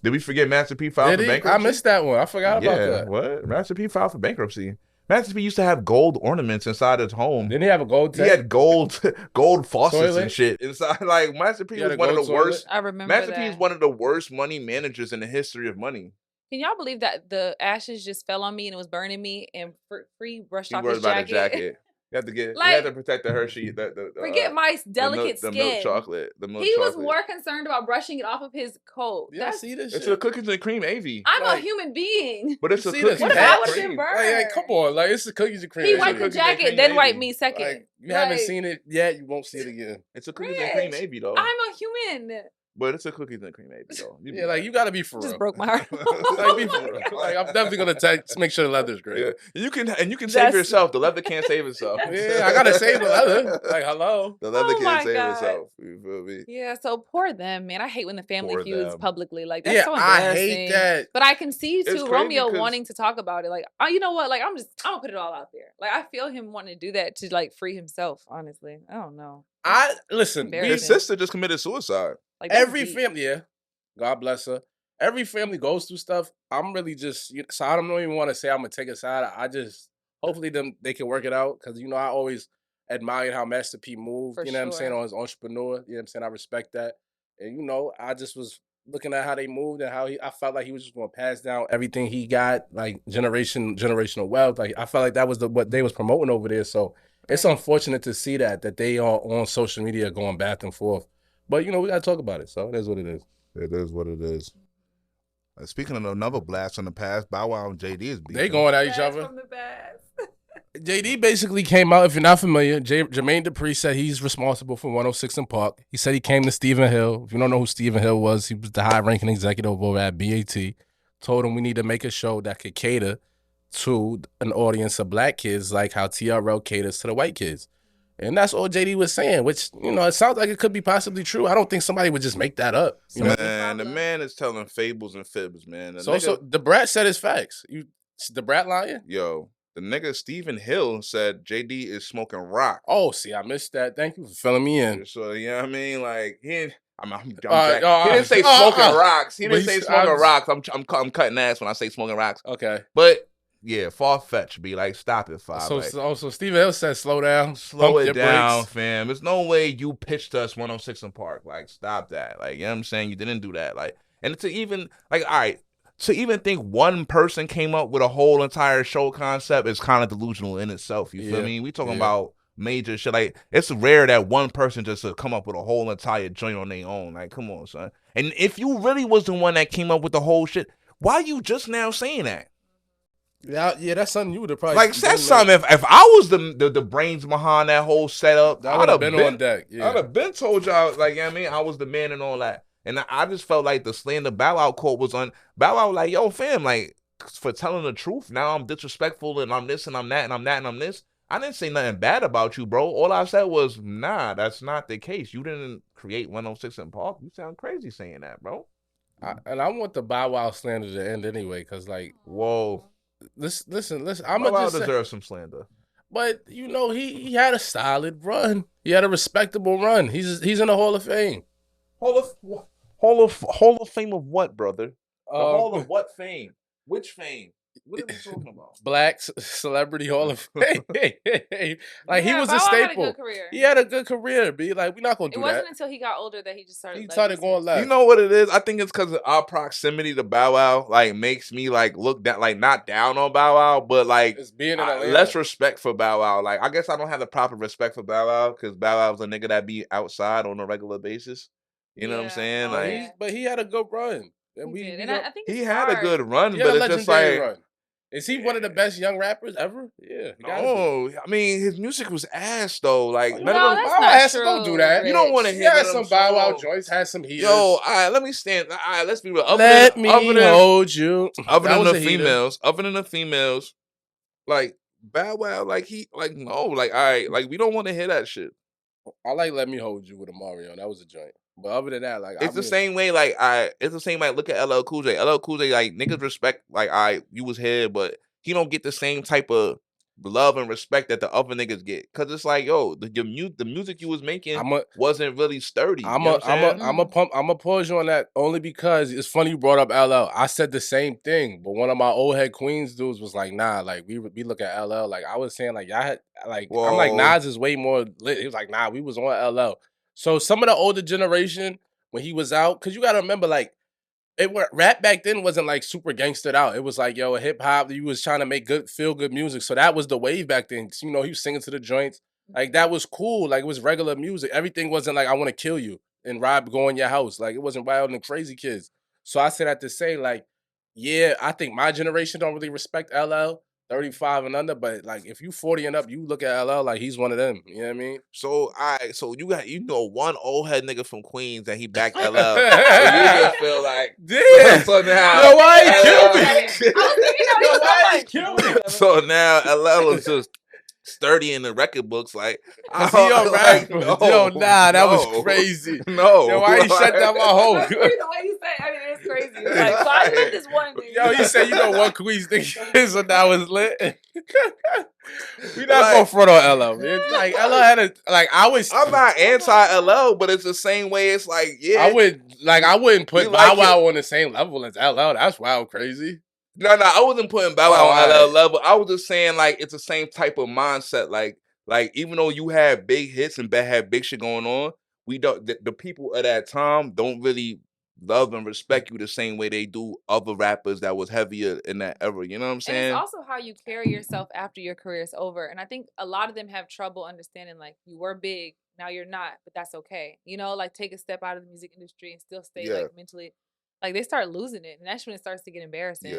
Did we forget Master P filed for bankruptcy? I missed that one. I forgot about that. What? Master P filed for bankruptcy. Master P used to have gold ornaments inside his home. Didn't he have a gold tank? He had gold faucets and shit inside. Like Master P was one of the worst. I remember Master P is one of the worst money managers in the history of money. Can y'all believe that the ashes just fell on me and it was burning me and Free brushed off his jacket? You have to protect the Hershey. Forget my delicate skin. The milk chocolate. He was more concerned about brushing it off of his coat. Yeah, see this shit. It's a cookies and cream AV. I'm a human being. But it's a cookies and cream. Like, come on, like it's a cookies and cream. He wiped the jacket, then wiped me second. Like, you haven't seen it yet, you won't see it again. It's a cookies and cream AV though. I'm a human. But it's a cookies and cream AV though. Yeah, like you gotta be for real. Just broke my heart. Like be for real. Like I'm definitely gonna make sure the leather's great. Yeah. You can save yourself. The leather can't save itself. Yeah, I gotta save the leather. Like hello. The leather can't save itself. You feel me? Yeah, so poor them, man. I hate when the family feuds publicly. Like that's so embarrassing. I hate that. But I can see too Romeo wanting to talk about it. Like, oh, you know what? Like I'm gonna put it all out there. Like I feel him wanting to do that to like free himself. Honestly, I don't know. Listen. His sister just committed suicide. Like every family, God bless her. Every family goes through stuff. I'm really just, so I don't even want to say I'm gonna take a side. I just hopefully they can work it out because I always admired how Master P moved. What I'm saying, on his entrepreneur. You know what I'm saying? I respect that, and I just was looking at how they moved and how I felt like he was just gonna pass down everything he got, like generational wealth. Like I felt like that was what they was promoting over there. So it's unfortunate to see that they are on social media going back and forth. But we gotta talk about it. So it is what it is. It is what it is. Speaking of another blast from the past, Bow Wow and JD is beefing. They going at each other. From the past. JD basically came out. If you're not familiar, Jermaine Dupri said he's responsible for 106 and Park. He said he came to Stephen Hill. If you don't know who Stephen Hill was, he was the high-ranking executive over at BAT. Told him we need to make a show that could cater to an audience of black kids like how TRL caters to the white kids. And that's all JD was saying, which, it sounds like it could be possibly true. I don't think somebody would just make that up. Man, the man is telling fables and fibs, man. So the brat said his facts. The brat lying? Yo, the nigga Stephen Hill said JD is smoking rock. Oh, see, I missed that. Thank you for filling me in. So, you know what I mean? Like, he didn't say smoking rocks. He didn't say smoking rocks. I'm cutting ass when I say smoking rocks. Okay. But... yeah, far-fetched. Be like, stop it, Five. So Stephen Hill said, slow down. Slow it down, fam. There's no way you pitched us 106 and Park. Like, stop that. Like, you know what I'm saying? You didn't do that. Like, and to even, like, all right, to even think one person came up with a whole entire show concept is kind of delusional in itself. You feel me? We talking about major shit. Like, it's rare that one person just to come up with a whole entire joint on their own. Like, come on, son. And if you really was the one that came up with the whole shit, why are you just now saying that? Yeah, that's something you would have probably like said something. If I was the brains behind that whole setup, I would have been on deck. Yeah. I'd have been told y'all, like, you know what I mean, I was the man and all that. And I just felt like the slander Bow Wow quote was on Bow Wow, like, yo, fam, like, for telling the truth. Now I'm disrespectful and I'm this and I'm that and I'm that and I'm this. I didn't say nothing bad about you, bro. All I said was, nah, that's not the case. You didn't create 106 and Park. You sound crazy saying that, bro. And I want the Bow Wow slander to end anyway, because, like, whoa. Listen. Bow Wow deserves some slander. But you know, he had a solid run. He had a respectable run. He's in the Hall of Fame. Hall of Fame of what, brother? The Hall of what fame? Which fame? What are we talking about? Black Celebrity Hall of Fame. Like he was Bow a Wow had a staple. good career. He had a good career. Be like, we're not gonna do It that. wasn't until he got older that he just started. He started going left. You know what it is? I think it's because of our proximity to Bow Wow. Like makes me like look down, like not down on Bow Wow, but like It's being in Atlanta. less respect for Bow Wow. Like I guess I don't have the proper respect for Bow Wow because Bow Wow's a nigga that be outside on a regular basis. You know what I'm saying? Like, but he had a good run. And he did. we And I think he it's had a hard. good run, he had but a it's just legendary like. run. Is he one of the best young rappers ever? Yeah. No, I mean his music was ass though. Like No, none of that's them, not true. Don't do that. you don't want to He hear had none some of them Bow Wow songs. joints, had some heaters. Yo, all right, let me stand. All right, let's be real. Let me hold you. Other than was the a heater. females, like Bow Wow, like no, like all right, like we don't want to hear that shit. I like Let Me Hold You with a Mario. That was a joint. But other than that, like It's the same way. Like it's the same. Like look at LL Cool J. LL Cool J, like niggas respect. Like you was here, but he don't get the same type of love and respect that the other niggas get. Cause it's like, yo, the music you was making wasn't really sturdy. I'm a pause you on that only because it's funny you brought up LL. I said the same thing, but one of my old head Queens dudes was like, nah, like we look at LL. Like I was saying, like y'all had like I'm like Nas is way more lit. He was like, nah, we was on LL. So some of the older generation when he was out, cause you gotta remember, like rap back then wasn't like super gangstered out. It was like, yo, hip hop, you was trying to make feel good music. So that was the wave back then. You know, he was singing to the joints. Like that was cool. Like it was regular music. Everything wasn't like I want to kill you and rob go in your house. Like it wasn't Wild and Crazy Kids. So I said that to say, like, yeah, I think my generation don't really respect LL, 35 and under, but like if you 40 and up, you look at LL like he's one of them. You know what I mean? So so you got one old head nigga from Queens that he backed LL. So you just feel like, damn. So now, yo, why he killed me? Why he killed me? So now LL is just sturdy in the record books, like he on rap. Yo, nah, that was crazy. No, yo, why he shut down my whole? The way you say, I mean, it's crazy. Like, so I lived this one thing. Yo, he said, you know what Queens nigga is, so that was lit. We not gonna front on LL, man. Like LL had a I'm not anti LL, but it's the same way. It's like, yeah, I wouldn't put Bow Wow on the same level as LL. That's wild crazy. No, I wasn't putting Bow Wow on LL level. I was just saying like it's the same type of mindset. Like even though you had big hits and had big shit going on, we don't. The people at that time don't really love and respect you the same way they do other rappers that was heavier in that era. You know what I'm saying? And it's also how you carry yourself after your career is over. And I think a lot of them have trouble understanding like you were big, now you're not, but that's okay. You know, like take a step out of the music industry and still stay like mentally. Like they start losing it, and that's when it starts to get embarrassing.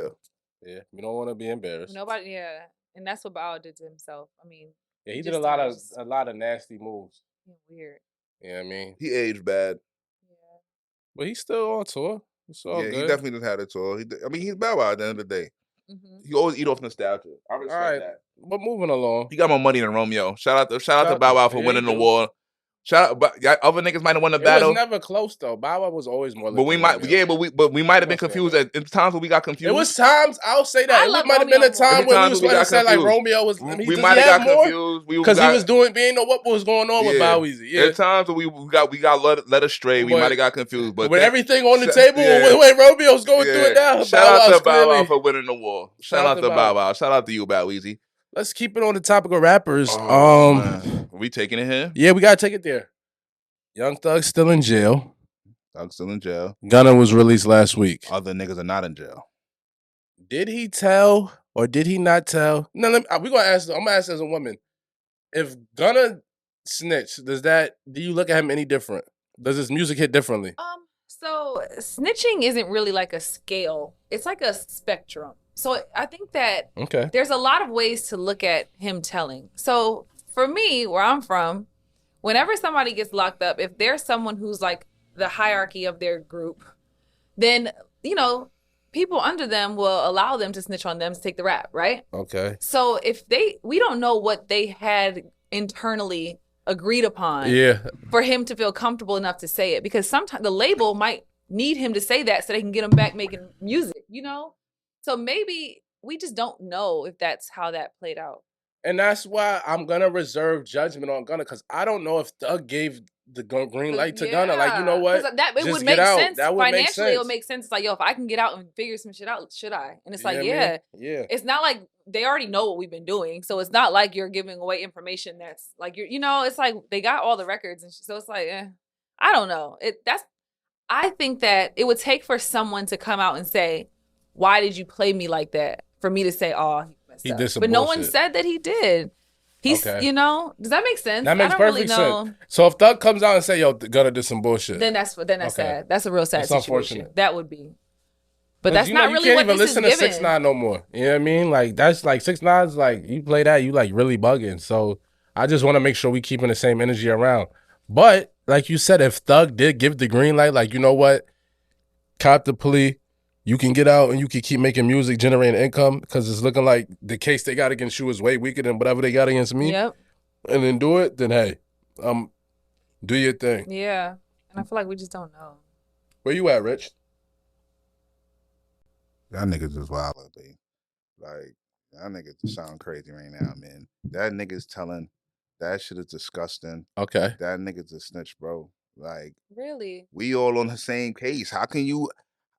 Yeah, we don't want to be embarrassed. Nobody, and that's what Bow did to himself. I mean, yeah, he did a lot of nasty moves. Weird. You know what I mean? He aged bad. Yeah, but he's still on tour. It's all good. He definitely just had a tour. I mean, he's Bow Wow at the end of the day. Mm-hmm. He always eat off nostalgia. I respect that. But moving along, he got more money than Romeo. Shout out to Bow Wow for winning the war. Shout out, but other niggas might have won the battle. It was never close though. Bow Wow was always more. But we might have been confused at times when we got confused. It was times I'll say that. It might have been a time when we was said like Romeo was. We might have got confused because he was doing. We didn't know what was going on with Bow Weezy. Yeah, at times when we got led astray. We might have got confused. But with everything on the table, when Romeo's going through it now. Shout out to Bow Wow for winning the war. Shout out to Bow Wow. Shout out to you, Bow Weezy. Let's keep it on the topic of rappers. Are we taking it here? Yeah, we gotta take it there. Young Thug's still in jail. Gunna was released last week. Other niggas are not in jail. Did he tell or did he not tell? No, I'm gonna ask as a woman. If Gunna snitch, do you look at him any different? Does his music hit differently? So snitching isn't really like a scale. It's like a spectrum. So I think that there's a lot of ways to look at him telling. So for me, where I'm from, whenever somebody gets locked up, if there's someone who's like the hierarchy of their group, then, you know, people under them will allow them to snitch on them to take the rap, right? Okay. So if we don't know what they had internally agreed upon for him to feel comfortable enough to say it, because sometimes the label might need him to say that so they can get him back making music, you know? So maybe we just don't know if that's how that played out. And that's why I'm gonna reserve judgment on Gunna, because I don't know if Thug gave the green light to Gunna. Like, you know what? It would make sense. That would financially, it would make sense. It's like, yo, if I can get out and figure some shit out, should I? And it's like, yeah. It's not like they already know what we've been doing. So it's not like you're giving away information that's like, it's like they got all the records. And so it's like, I don't know. I think that it would take for someone to come out and say, why did you play me like that? For me to say, oh, he did some bullshit. No one said that he did. He's, does that make sense? That makes perfect sense. So if Thug comes out and say, yo, Gunna did some bullshit. Then that's sad. That's a real sad situation. That would be. But that's not really what this is given. You can't even listen to 6ix9ine no more. You know what I mean? Like, that's like 6ix9ine's like, you play that, you like really bugging. So I just want to make sure we keeping the same energy around. But like you said, if Thug did give the green light, like, you know what? Cop the plea. You can get out and you can keep making music, generating income, because it's looking like the case they got against you is way weaker than whatever they got against me. Yep. And then do it, then hey, do your thing. Yeah. And I feel like we just don't know. Where you at, Rich? Y'all niggas is wild, baby. Like, y'all niggas just sound crazy right now, man. That nigga's telling, that shit is disgusting. Okay. That nigga's a snitch, bro. Like, really? We all on the same case. How can you...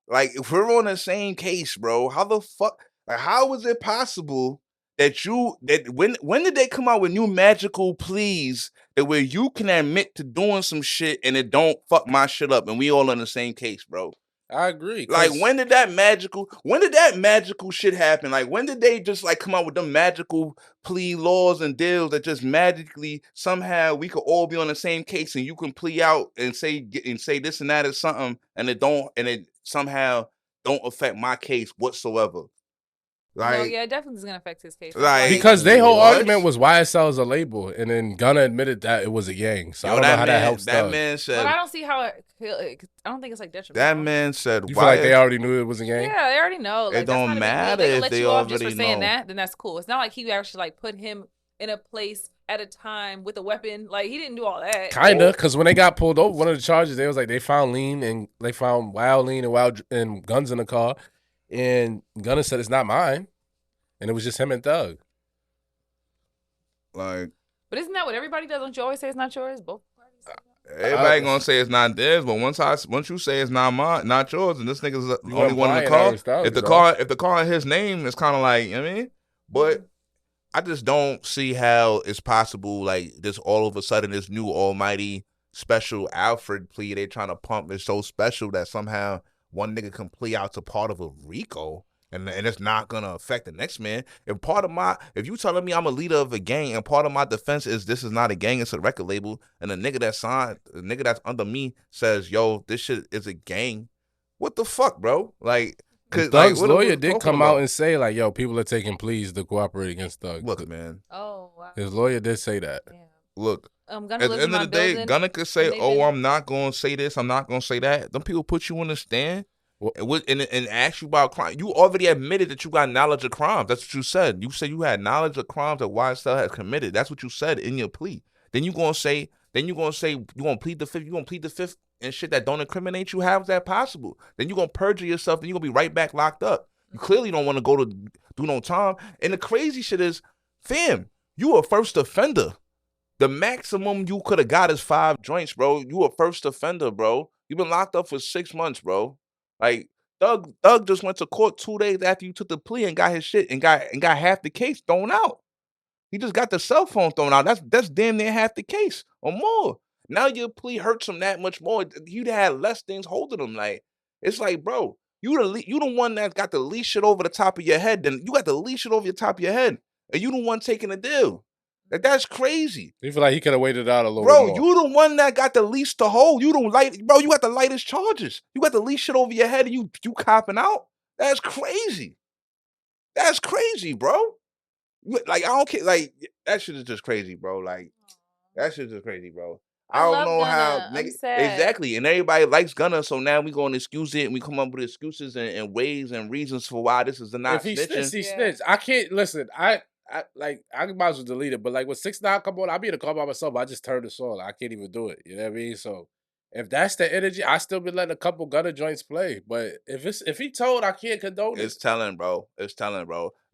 Like, if we're on the same case, bro, how the fuck, like, how is it possible that when did they come out with new magical pleas that where you can admit to doing some shit and it don't fuck my shit up and we all on the same case, bro? I agree. Like, when did that magical shit happen? Like, when did they just like come out with them magical plea laws and deals that just magically somehow we could all be on the same case and you can plea out and say this and that or something and it somehow don't affect my case whatsoever? Like, no, yeah, it definitely is gonna affect his case. Like, because their whole argument was YSL is a label, and then Gunna admitted that it was a gang. So I don't know how that helps. That man said, but I don't see how I don't think it's like detrimental. That man said, you feel like they already knew it was a gang? Yeah, they already know. Like, it don't matter if they already just for know. saying that, then that's cool. It's not like he actually like put him in a place at a time with a weapon. Like, he didn't do all that. Kinda, because when they got pulled over, one of the charges, they was like they found lean and they found wild lean and guns in the car, and Gunna said it's not mine. And it was just him and Thug. Like, but isn't that what everybody does? Don't you always say it's not yours? Both parties. Everybody gonna say it's not theirs, but once you say it's not mine, not yours, and this nigga's the only one in the car. If the car in his name, it's kind of like, you know what I mean. But I just don't see how it's possible. Like, this all of a sudden, this new almighty special Alfred plea they trying to pump is so special that somehow one nigga can plea out to part of a RICO. And it's not gonna affect the next man. If you telling me I'm a leader of a gang and part of my defense is this is not a gang, it's a record label, and the nigga that's under me says, yo, this shit is a gang, what the fuck, bro? Like, cause Thug's lawyer did come out and say, like, yo, people are taking pleas to cooperate against Thug. Look, man. Oh, wow. His lawyer did say that. Yeah. Look, at the end of the day, Gunna could say, I'm not gonna say this, I'm not gonna say that. Them people put you in the stand. And ask you about crime. You already admitted that you got knowledge of crimes. That's what you said. You said you had knowledge of crimes that YSL has committed. That's what you said in your plea. Then you're gonna plead the fifth and shit that don't incriminate you. How is that possible? Then you're gonna perjure yourself and you're gonna be right back locked up. You clearly don't want to go to do no time. And the crazy shit is, fam, you a first offender. The maximum you could have got is 5 joints, bro. You a first offender, bro. You've been locked up for 6 months, bro. Like, Thug just went to court 2 days after you took the plea and got his shit and got half the case thrown out. He just got the cell phone thrown out. That's damn near half the case or more. Now your plea hurts him that much more. You'd had less things holding him. Like, it's like, bro, you the one that got the least shit over the top of your head. Then you got the least shit over your top of your head, and you the one taking the deal. Like, that's crazy. You feel like he could have waited out a little bit more. Bro, you the one that got the least to hold. You got the lightest charges. You got the least shit over your head and you copping out? That's crazy. That's crazy, bro. Like, I don't care. Like, that shit is just crazy, bro. Like, that shit is just crazy, bro. I don't know how. Exactly. And everybody likes Gunna, so now we going to excuse it and we come up with excuses and ways and reasons for why this is the not snitching. If he snitched, I can't, listen, I might as well delete it, but like when 6ix9ine come on, I'll be in the car by myself. I just turn the song. I can't even do it. You know what I mean? So if that's the energy, I still be letting a couple Gunna joints play. But if he told, I can't condone it. It's telling, bro.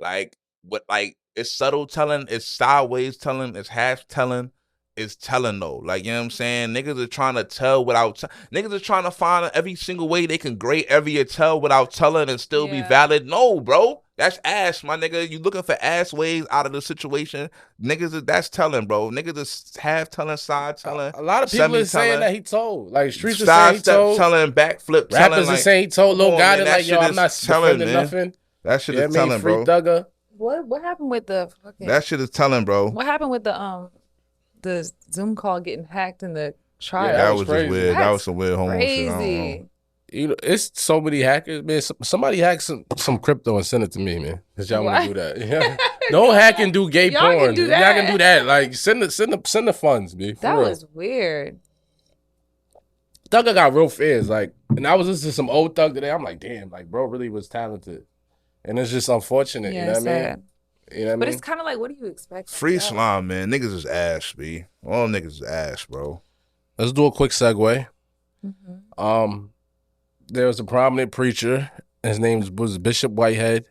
Like, what like it's subtle telling, it's sideways telling, it's half telling. Is telling though, like, you know what I'm saying? Niggas are trying to tell without niggas are trying to find every single way they can grade every tell without telling and still be valid. No, bro, that's ass, my nigga. You looking for ass ways out of the situation? Niggas, that's telling, bro. Niggas is half telling, side telling. A lot of people are saying that he told. Like streets are saying he step told. telling, backflip telling. Rappers are like, saying he told. Lil Gotti like, yo, I'm not telling, defending nothing. That shit is telling, Free bro. Thugger. What happened with the fucking? That shit is telling, bro. What happened with the Zoom call getting hacked in the trial? Yeah, that was just weird. That was some weird homo shit. Crazy. You know, it's so many hackers, man. Somebody hack some crypto and send it to me, man. Cause y'all want to do that. Yeah. Don't hack and do gay porn. Y'all can do that. Like send the funds, man. That was weird. Thugger got real fans, like, and I was listening to some old Thug today. I'm like, damn, like, bro really was talented, and it's just unfortunate. Yeah, you know what I mean? You know what I mean? But it's kind of like, what do you expect? Free slime, man. Niggas is ass, B. All niggas is ass, bro. Let's do a quick segue. There was a prominent preacher. His name was Bishop Whitehead.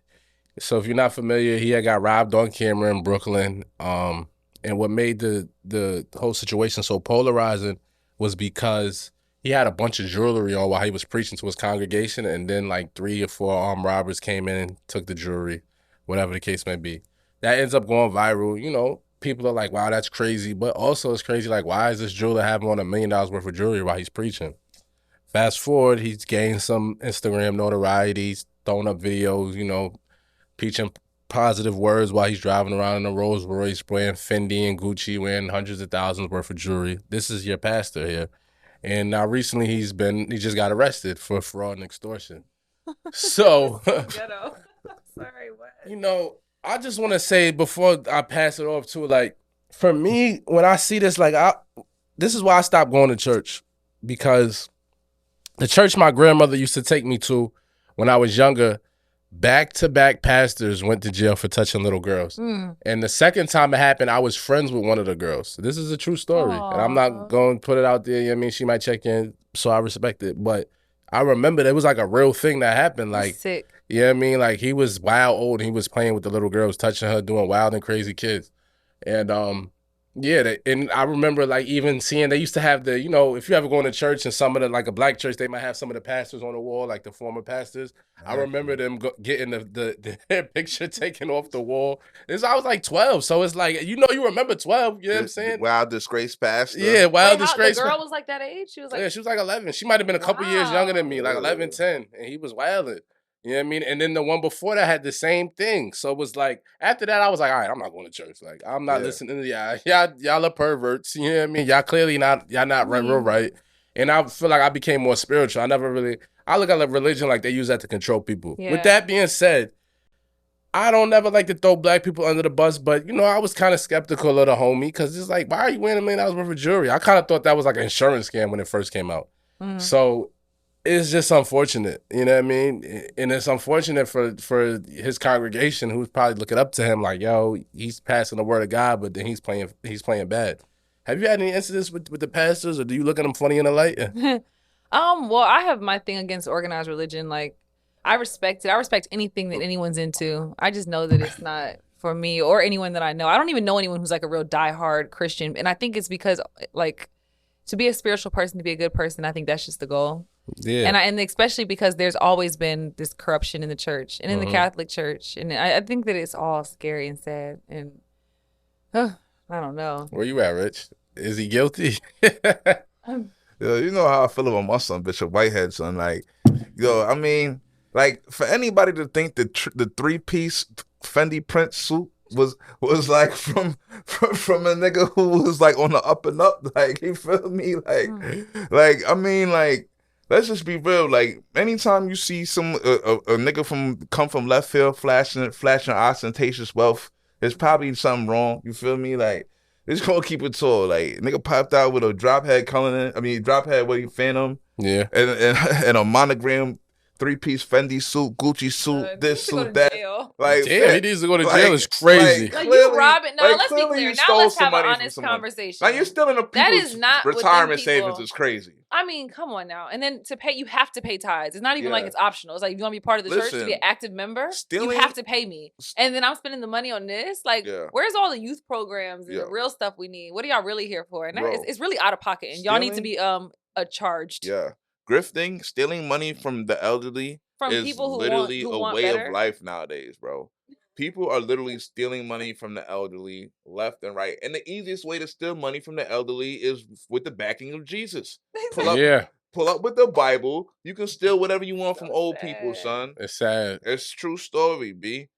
So if you're not familiar, he had got robbed on camera in Brooklyn. And what made the whole situation so polarizing was because he had a bunch of jewelry on while he was preaching to his congregation, and then like 3 or 4 armed robbers came in and took the jewelry, whatever the case may be. That ends up going viral. You know, people are like, wow, that's crazy. But also it's crazy, like, why is this jeweler having on $1 million worth of jewelry while he's preaching? Fast forward, he's gained some Instagram notoriety, he's throwing up videos, you know, preaching positive words while he's driving around in a Rolls Royce, wearing Fendi and Gucci, wearing hundreds of thousands worth of jewelry. This is your pastor here. And now recently he just got arrested for fraud and extortion. So, sorry, what? You know, I just want to say before I pass it off to, like, for me, when I see this, like, this is why I stopped going to church, because the church my grandmother used to take me to when I was younger, back-to-back pastors went to jail for touching little girls. And the second time it happened, I was friends with one of the girls. This is a true story. Aww. And I'm not going to put it out there. You know what I mean? She might check in, so I respect it. But I remember it was like a real thing that happened. Like, sick. You know what I mean? Like, he was wild old and he was playing with the little girls, touching her, doing wild and crazy kids. And and I remember, like, even seeing, they used to have the, you know, if you ever go to church and some of the, like a black church, they might have some of the pastors on the wall, like the former pastors. I remember them getting their picture taken off the wall. I was like 12, so it's like, you know, you remember 12, you know what I'm saying? Wild disgrace pastor. Yeah, wild disgrace. The girl was like that age? She was like, yeah, she was like 11. She might have been a couple years younger than me, like 11, 10, and he was wilding. You know what I mean? And then the one before that had the same thing. So it was like, after that, I was like, all right, I'm not going to church. Like, I'm not listening to y'all. Y'all are perverts. You know what I mean? Y'all clearly not real right. And I feel like I became more spiritual. I look at religion like they use that to control people. Yeah. With that being said, I don't never like to throw black people under the bus, but, you know, I was kind of skeptical of the homie, because it's like, why are you wearing $1 million worth of jewelry? I kind of thought that was like an insurance scam when it first came out. So it's just unfortunate, you know what I mean? And it's unfortunate for his congregation, who's probably looking up to him like, yo, he's passing the word of God, but then he's playing bad. Have you had any incidents with the pastors, or do you look at them funny in the light? Well, I have my thing against organized religion. Like, I respect it. I respect anything that anyone's into. I just know that it's not for me or anyone that I know. I don't even know anyone who's like a real diehard Christian. And I think it's because, like, to be a spiritual person, to be a good person, I think that's just the goal. Yeah. And especially because there's always been this corruption in the church and in the Catholic Church. And I think that it's all scary and sad. And I don't know. Where you at, Rich? Is he guilty? Yo, you know how I feel about my son, Bishop Whitehead, son. Like, yo, I mean, like, for anybody to think that the 3-piece Fendi print suit was like from a nigga who was like on the up and up, like, you feel me? Like I mean, like, let's just be real. Like, anytime you see a nigga come from left field flashing ostentatious wealth, there's probably something wrong. You feel me? Like, it's gonna keep it tall. Like, nigga popped out with a drop head Phantom. Yeah. And a monogram 3-piece Fendi suit, Gucci suit, this suit, that. jail. Like, damn, he needs to go to jail. It's crazy. Like, you robbing. No, let's be clear. Now let's have an somebody honest conversation. Like, you're stealing a That people's is not retirement within people. savings is crazy. I mean, come on now. And then to pay, you have to pay tithes. It's not even like Yeah. it's optional. It's like, you want to be part of the church to be an active member? You have to pay me. And then I'm spending the money on this? Like, where's all the youth programs and the real stuff we need? What are y'all really here for? And it's really out of pocket. And y'all need to be charged. Yeah. Grifting, stealing money from the elderly is people who literally who a want way better. of life nowadays, bro. People are literally stealing money from the elderly left and right. And the easiest way to steal money from the elderly is with the backing of Jesus. Pull up with the Bible. You can steal whatever you want from old people, son. It's sad. It's true story, B.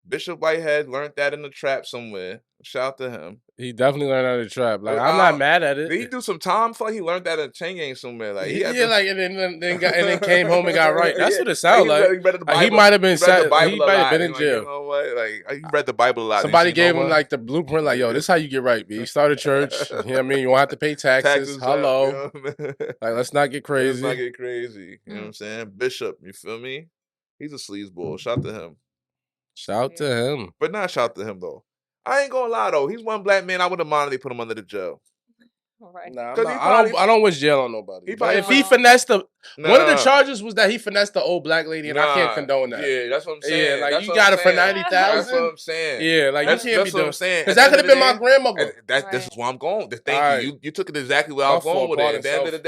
Bishop Whitehead learned that in the trap somewhere. Shout out to him. He definitely learned how to trap. Like, I'm not mad at it. Did he do some time? I feel like he learned that in Chain Gang somewhere. Like, and then came home and got right. That's what it sounds like. He might have been he might have been in jail. You know what? Like, he read the Bible a lot. Somebody gave him like the blueprint. Like, yo, this is how you get right, B. You start a church. You know what I mean? You won't have to pay taxes. Hello. You know like, let's not get crazy. Let's not get crazy. You know what I'm saying? Bishop, you feel me? He's a sleazeball. Shout out to him. Shout out to him. But not shout out to him, though. I ain't gonna lie, though. He's one black man. I would have minded they put him under the jail. Right. Nah, I don't wish jail on nobody. If he finessed one of the charges was that he finessed the old black lady, and I can't condone that. Yeah, that's what I'm saying. Yeah, like, that's you got it for 90,000. That's what I'm saying. Yeah, like, you can't be doing. That's what I'm saying. Because that could have been my grandmother. This is where I'm going. Thank you. You took it exactly where I was going with it. At the end of the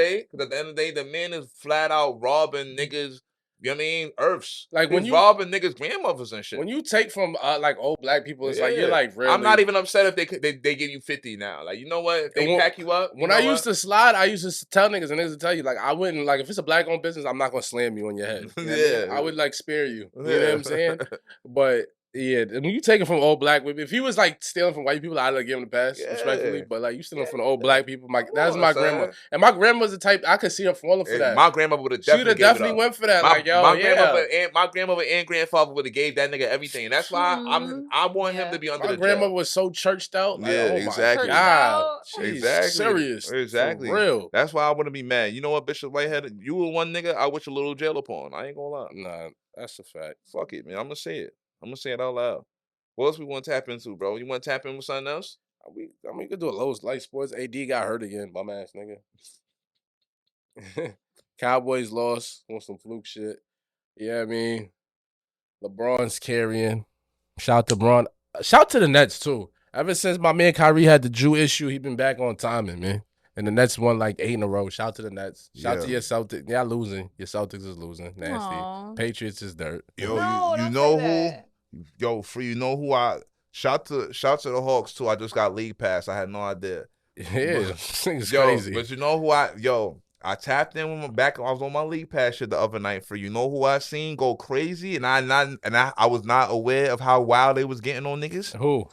day, the man is flat out robbing niggas. You know what I mean? Earths. Like, when you robbing niggas' grandmothers and shit. When you take from like old black people, it's like, you're like, really. I'm not even upset if they give you 50 now. Like, you know what? If they pack you up. When I used to slide, I used to tell niggas, and niggas would tell you, like, I wouldn't, like, if it's a black owned business, I'm not gonna slam you on your head. You know I would like spare you. You know what I'm saying? But yeah, when you take it from old black women, if he was like stealing from white people, I'd like give him the pass, respectfully. But like, you stealing from the old black people, that's my grandma. And my grandma's the type, I could see her falling for that. My grandma would have definitely went for that. My grandmother and grandfather would have gave that nigga everything. And that's why I want him to be under the jail. My grandma was so churched out. Like, exactly. God, exactly. Serious. Exactly. For real. That's why I want to be mad. You know what, Bishop Whitehead? You were one nigga I wish a little jail upon. I ain't gonna lie. Nah, that's a fact. Fuck it, man. I'm gonna say it. I'm gonna say it out loud. What else we want to tap into, bro? You want to tap in with something else? We could do a Lowe's Light Sports. AD got hurt again, bum ass nigga. Cowboys lost on some fluke shit. Yeah, I mean, LeBron's carrying. Shout out to LeBron. Shout to the Nets too. Ever since my man Kyrie had the Jew issue, he been back on timing, man. And the Nets won like 8 in a row. Shout out to the Nets. Shout out to your Celtics. Y'all losing. Your Celtics is losing. Nasty. Aww. Patriots is dirt. Yo, you know who? Yo, free. You know who I shout to the Hawks too. I just got league pass. I had no idea. Yeah, it's crazy. But you know who I tapped in with my back. I was on my league pass shit the other night. For you know who I seen go crazy, and I was not aware of how wild they was getting on niggas. Who?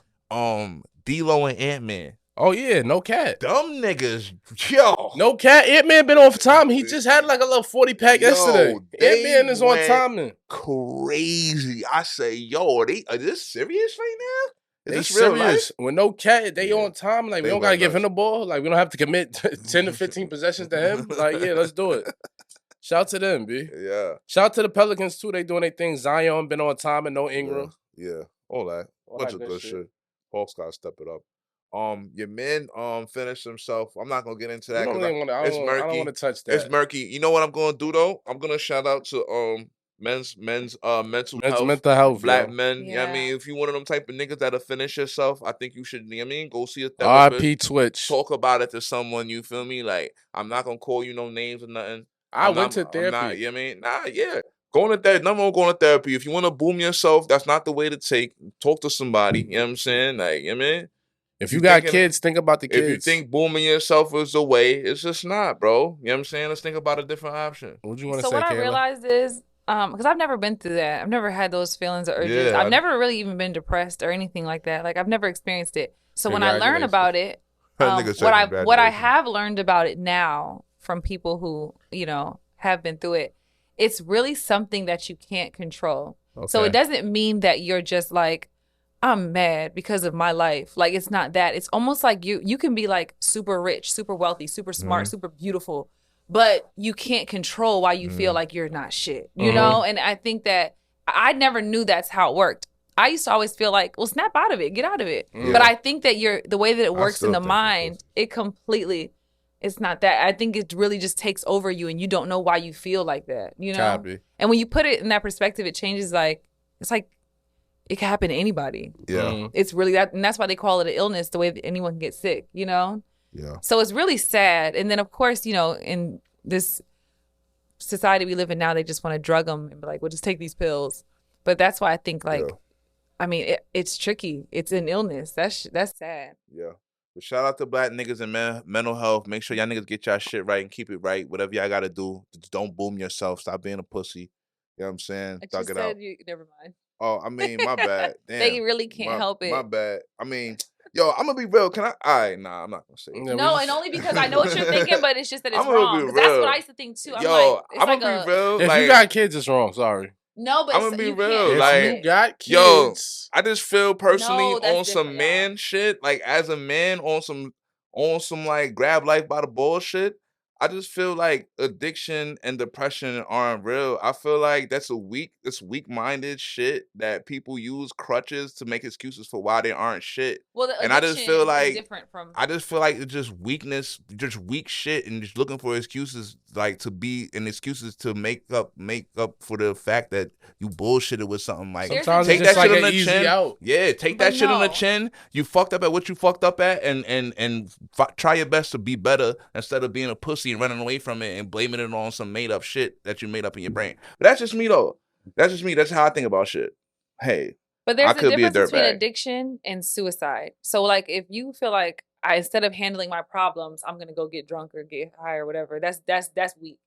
D-Lo and Ant-Man. Oh yeah, no cat. Dumb niggas, yo. No cat. Ant-Man been on for time. He just had like a little 40-pack yesterday. Ant-Man is on timing. Crazy. I say, yo, are this serious right now? Is this real serious? When no cat, they on time. Like, we don't gotta give him the ball. Like, we don't have to commit 10 to 15 possessions to him. Like, yeah, let's do it. Shout out to them, B. Yeah. Shout out to the Pelicans too. They doing their thing. Zion been on time and no Ingram. Yeah. All that. Bunch of good shit. Hawks gotta step it up. Your men finished himself. I'm not gonna get into that because it's murky. I don't want to touch that. It's murky. You know what I'm gonna do though? I'm gonna shout out to men's mental health, black men. Yeah. You know what I mean? If you one of them type of niggas that'll finish yourself, I think you should, you know what I mean, go see a therapist. RP Twitch. Talk about it to someone, you feel me? Like, I'm not gonna call you no names or nothing. I went to therapy. You know what I mean? Nah, yeah. Going to therapy, nothing wrong going to therapy. If you want to boom yourself, that's not the way to take. Talk to somebody. You know what I'm saying? Like, you know what I mean? If you got kids, think about the kids. If you think booming yourself is the way, it's just not, bro. You know what I'm saying? Let's think about a different option. What do you want to say, Kayla? So what I realized is, because I've never been through that. I've never had those feelings or urges. I've never really even been depressed or anything like that. Like, I've never experienced it. So when I learn about it, what I have learned about it now from people who, you know, have been through it, it's really something that you can't control. Okay. So it doesn't mean that you're just like, I'm mad because of my life. Like, it's not that. It's almost like you can be like super rich, super wealthy, super smart, super beautiful, but you can't control why you feel like you're not shit, you know? And I think that I never knew that's how it worked. I used to always feel like, well, snap out of it, get out of it. Yeah. But I think that the way that it works in still the think mind, it completely, it's not that. I think it really just takes over you and you don't know why you feel like that, you know? Copy. And when you put it in that perspective, it changes it's like, it can happen to anybody. Yeah. It's really that, and that's why they call it an illness, the way that anyone can get sick, you know? Yeah. So it's really sad. And then, of course, you know, in this society we live in now, they just want to drug them and be like, well, just take these pills. But that's why I think, like, I mean, it's tricky. It's an illness. That's sad. Yeah. But shout out to black niggas and mental health. Make sure y'all niggas get y'all shit right and keep it right. Whatever y'all got to do, just don't boom yourself. Stop being a pussy. You know what I'm saying? I just said never mind. Oh, I mean, my bad. Damn. They really can't help it. My bad. I mean, yo, I'm gonna be real. Can I? All right, nah, I'm not gonna say it. No, and only because I know what you're thinking, but it's just that it's wrong. That's what I used to think too. I'm gonna be real. If you got kids, it's wrong. Sorry. No, but I'm gonna be real. If like, you got kids, I just feel personally on some different, man shit. Like, as a man, on some like grab life by the bullshit. I just feel like addiction and depression aren't real. I feel like that's weak-minded shit that people use crutches to make excuses for why they aren't shit. Well, and I just feel like different from... I just feel like it's just weakness, just weak shit, and just looking for excuses, like excuses to make up for the fact that you bullshitted with something. Like, sometimes take it's that just shit like on the chin. Out. Yeah, take that shit on the chin. You fucked up at what you fucked up at, and try your best to be better instead of being a pussy and running away from it and blaming it on some made up shit that you made up in your brain. But that's just me though. That's just me. That's how I think about shit. Hey, but there's a difference between addiction and suicide. So like, if you feel like instead of handling my problems, I'm gonna go get drunk or get high or whatever, that's weak.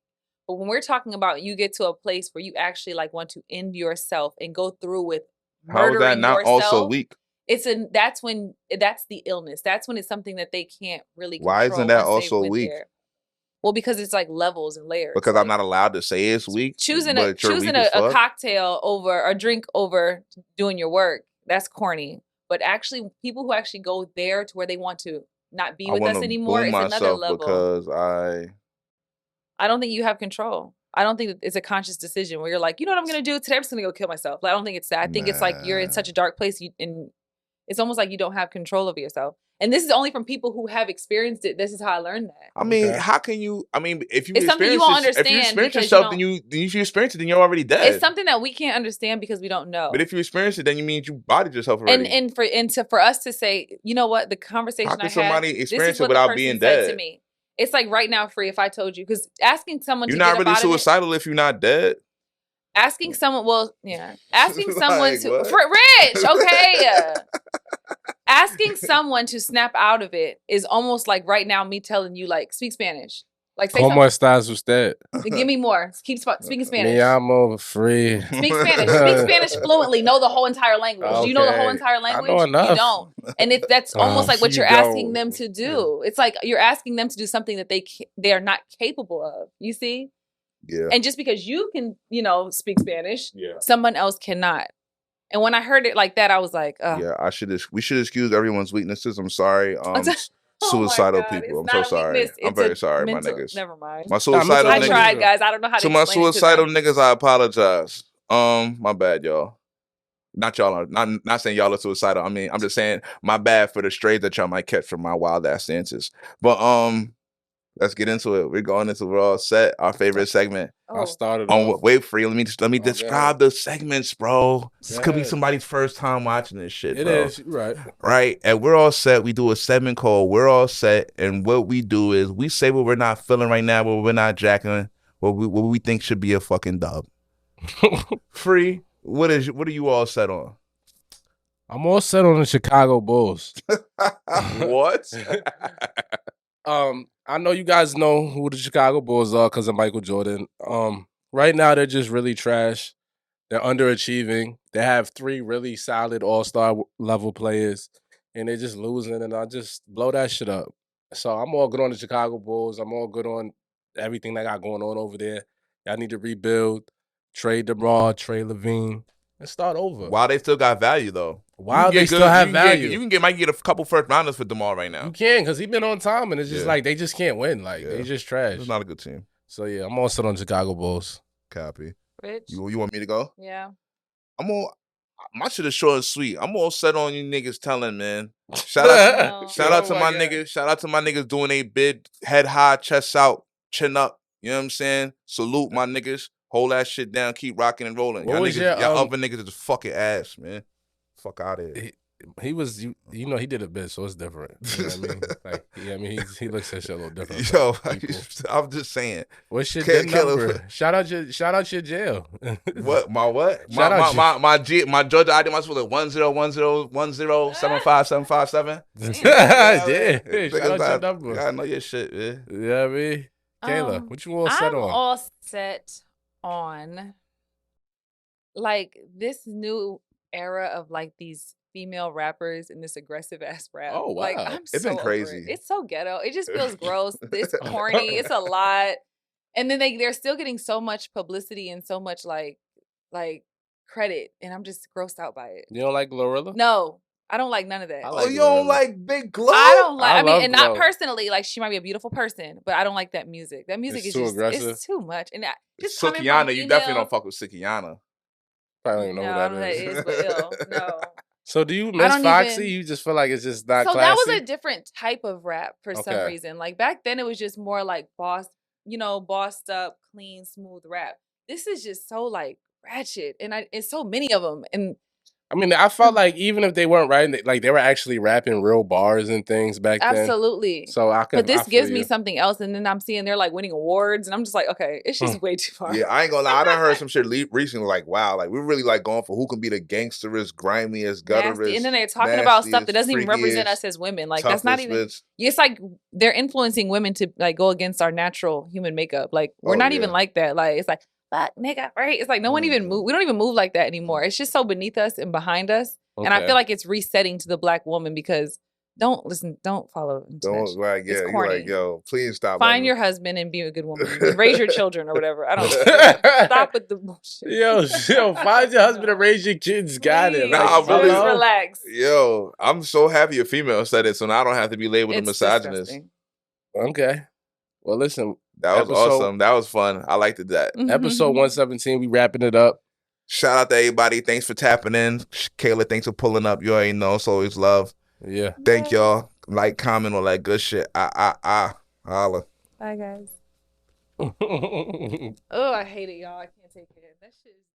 But when we're talking about you get to a place where you actually like want to end yourself and go through with murdering how is that not yourself, also weak? That's the illness. That's when it's something that they can't really control. Why isn't that also weak? Well, because it's like levels and layers. Because like, I'm not allowed to say it's weak. Choosing a cocktail over a drink over doing your work, that's corny. But actually, people who actually go there to where they want to not be with us anymore is another level. Because I don't think you have control. I don't think that it's a conscious decision where you're like, you know what I'm going to do today? I'm just going to go kill myself. Like, I don't think it's that. I think it's like you're in such a dark place, and it's almost like you don't have control of yourself. And this is only from people who have experienced it. This is how I learned that. I mean, how can you? I mean, if you experience yourself, then you experience it, then you're already dead. It's something that we can't understand because we don't know. But if you experience it, then you mean you bodied yourself already. And for us to say, you know what, the conversation how can somebody experience it without being dead? To me, it's like right now, Free. If I told you, because asking someone you're not really suicidal if you're not dead. Asking someone, asking someone to Rich, okay. Asking someone to snap out of it is almost like right now me telling you, like, speak Spanish. Like, say ¿Cómo estás usted? Give me more. Keep speaking Spanish. Me llamo Free. Speak Spanish. Speak Spanish fluently. Know the whole entire language. Okay. Do you know the whole entire language? I know enough. You don't. And that's almost like what you're asking them to do. It's like you're asking them to do something that they are not capable of. You see? Yeah. And just because you can, speak Spanish, someone else cannot. And when I heard it like that, I was like, yeah, we should excuse everyone's weaknesses. I'm sorry. Suicidal people. I'm so sorry. I'm very sorry, my niggas. Never mind. My suicidal niggas. I tried, guys. I don't know how to my suicidal niggas, I apologize. My bad, y'all. Not y'all. Not saying y'all are suicidal. I mean, I'm just saying my bad for the strays that y'all might catch from my wild ass stances. But let's get into it. We're going into We're All Set, our favorite segment. I started. Wait, Free. Let me describe the segments, bro. This could be somebody's first time watching this shit. It bro. is, right? Right. And We're All Set. We do a segment called We're All Set, and what we do is we say what we're not feeling right now, what we're not jacking, what we think should be a fucking dub. Free. What are you all set on? I'm all set on the Chicago Bulls. What? I know you guys know who the Chicago Bulls are because of Michael Jordan. Right now they're just really trash. They're underachieving. They have 3 really solid all-star level players, and they're just losing, and I just blow that shit up. So I'm all good on the Chicago Bulls. I'm all good on everything they got going on over there. Y'all need to rebuild, trade DeMar, trade Levine, and start over. While they still got value, though. While they still have value. You might get a couple first rounders for DeMar right now. You can, because he's been on time, and it's just like they just can't win. Like, they just trash. It's not a good team. So, yeah, I'm all set on Chicago Bulls. Copy. Rich? You want me to go? Yeah. my shit is short and sweet. I'm all set on you niggas telling, man. Shout out to my niggas. Shout out to my niggas doing a bid, head high, chest out, chin up. You know what I'm saying? Salute my niggas. Hold that shit down. Keep rocking and rolling. Y'all niggas, y'all other niggas is fucking ass, man. Fuck out of here. He was, you know, he did a bit, so it's different. You know what I mean? Like, yeah, I mean, he looks at shit a little different. Yo, I'm just saying. What's your number? Shout out your jail. What? My what? My Georgia ID must be like 1010101075757. Yeah. Shout out your number. I know your shit, man. You know what I mean? Kayla, what you all set on? I'm all set on like this new era of like these female rappers and this aggressive ass rap. Oh wow, like, it's been crazy. It's so ghetto. It just feels gross. It's corny. It's a lot. And then they're still getting so much publicity and so much like credit, and I'm just grossed out by it. You don't like Glorilla? No, I don't like none of that. You don't like Big Glow? I don't like. I mean, and Glow. not personally. Like, she might be a beautiful person, but I don't like that music. That music is too just aggressive. It's too much. And just Sukiana, you definitely don't fuck with Sukiana. Probably don't even know who that is. But ill. No. So do you miss Foxy? You just feel like it's just not classy? That was a different type of rap for some reason. Like back then, it was just more like bossed up, clean, smooth rap. This is just so like ratchet, and it's so many of them. And I mean, I felt like even if they weren't writing, like they were actually rapping real bars and things back then. Absolutely. So but this gives me something else, and then I'm seeing they're like winning awards, and I'm just like, okay, it's just way too far. Yeah, I ain't gonna lie. I done heard some shit recently, like, wow, like we're really like going for who can be the gangsterest, grimiest, gutterest, and then they're talking about stuff that doesn't even represent us as women. Like that's not even. It's like they're influencing women to like go against our natural human makeup. Like we're not even like that. Like it's like fuck nigga, right? It's like no one even move. We don't even move like that anymore. It's just so beneath us and behind us. Okay. And I feel like it's resetting to the black woman because don't follow. Don't like, yeah, you're like, yo, please stop. Find your husband and be a good woman. And raise your children or whatever. I don't know. Stop with the bullshit. Yo, find your husband and raise your kids. Got it. Nah, like, really relax. Yo, I'm so happy a female said it, so now I don't have to be labeled a misogynist. Disgusting. Okay. Well, listen. That was awesome. That was fun. I liked that. Episode 117, we wrapping it up. Shout out to everybody. Thanks for tapping in. Kayla, thanks for pulling up. You already know. It's always love. Yeah. Thank y'all. Like, comment, all that good shit. Holla. Bye, guys. Oh, I hate it, y'all. I can't take it. That shit is...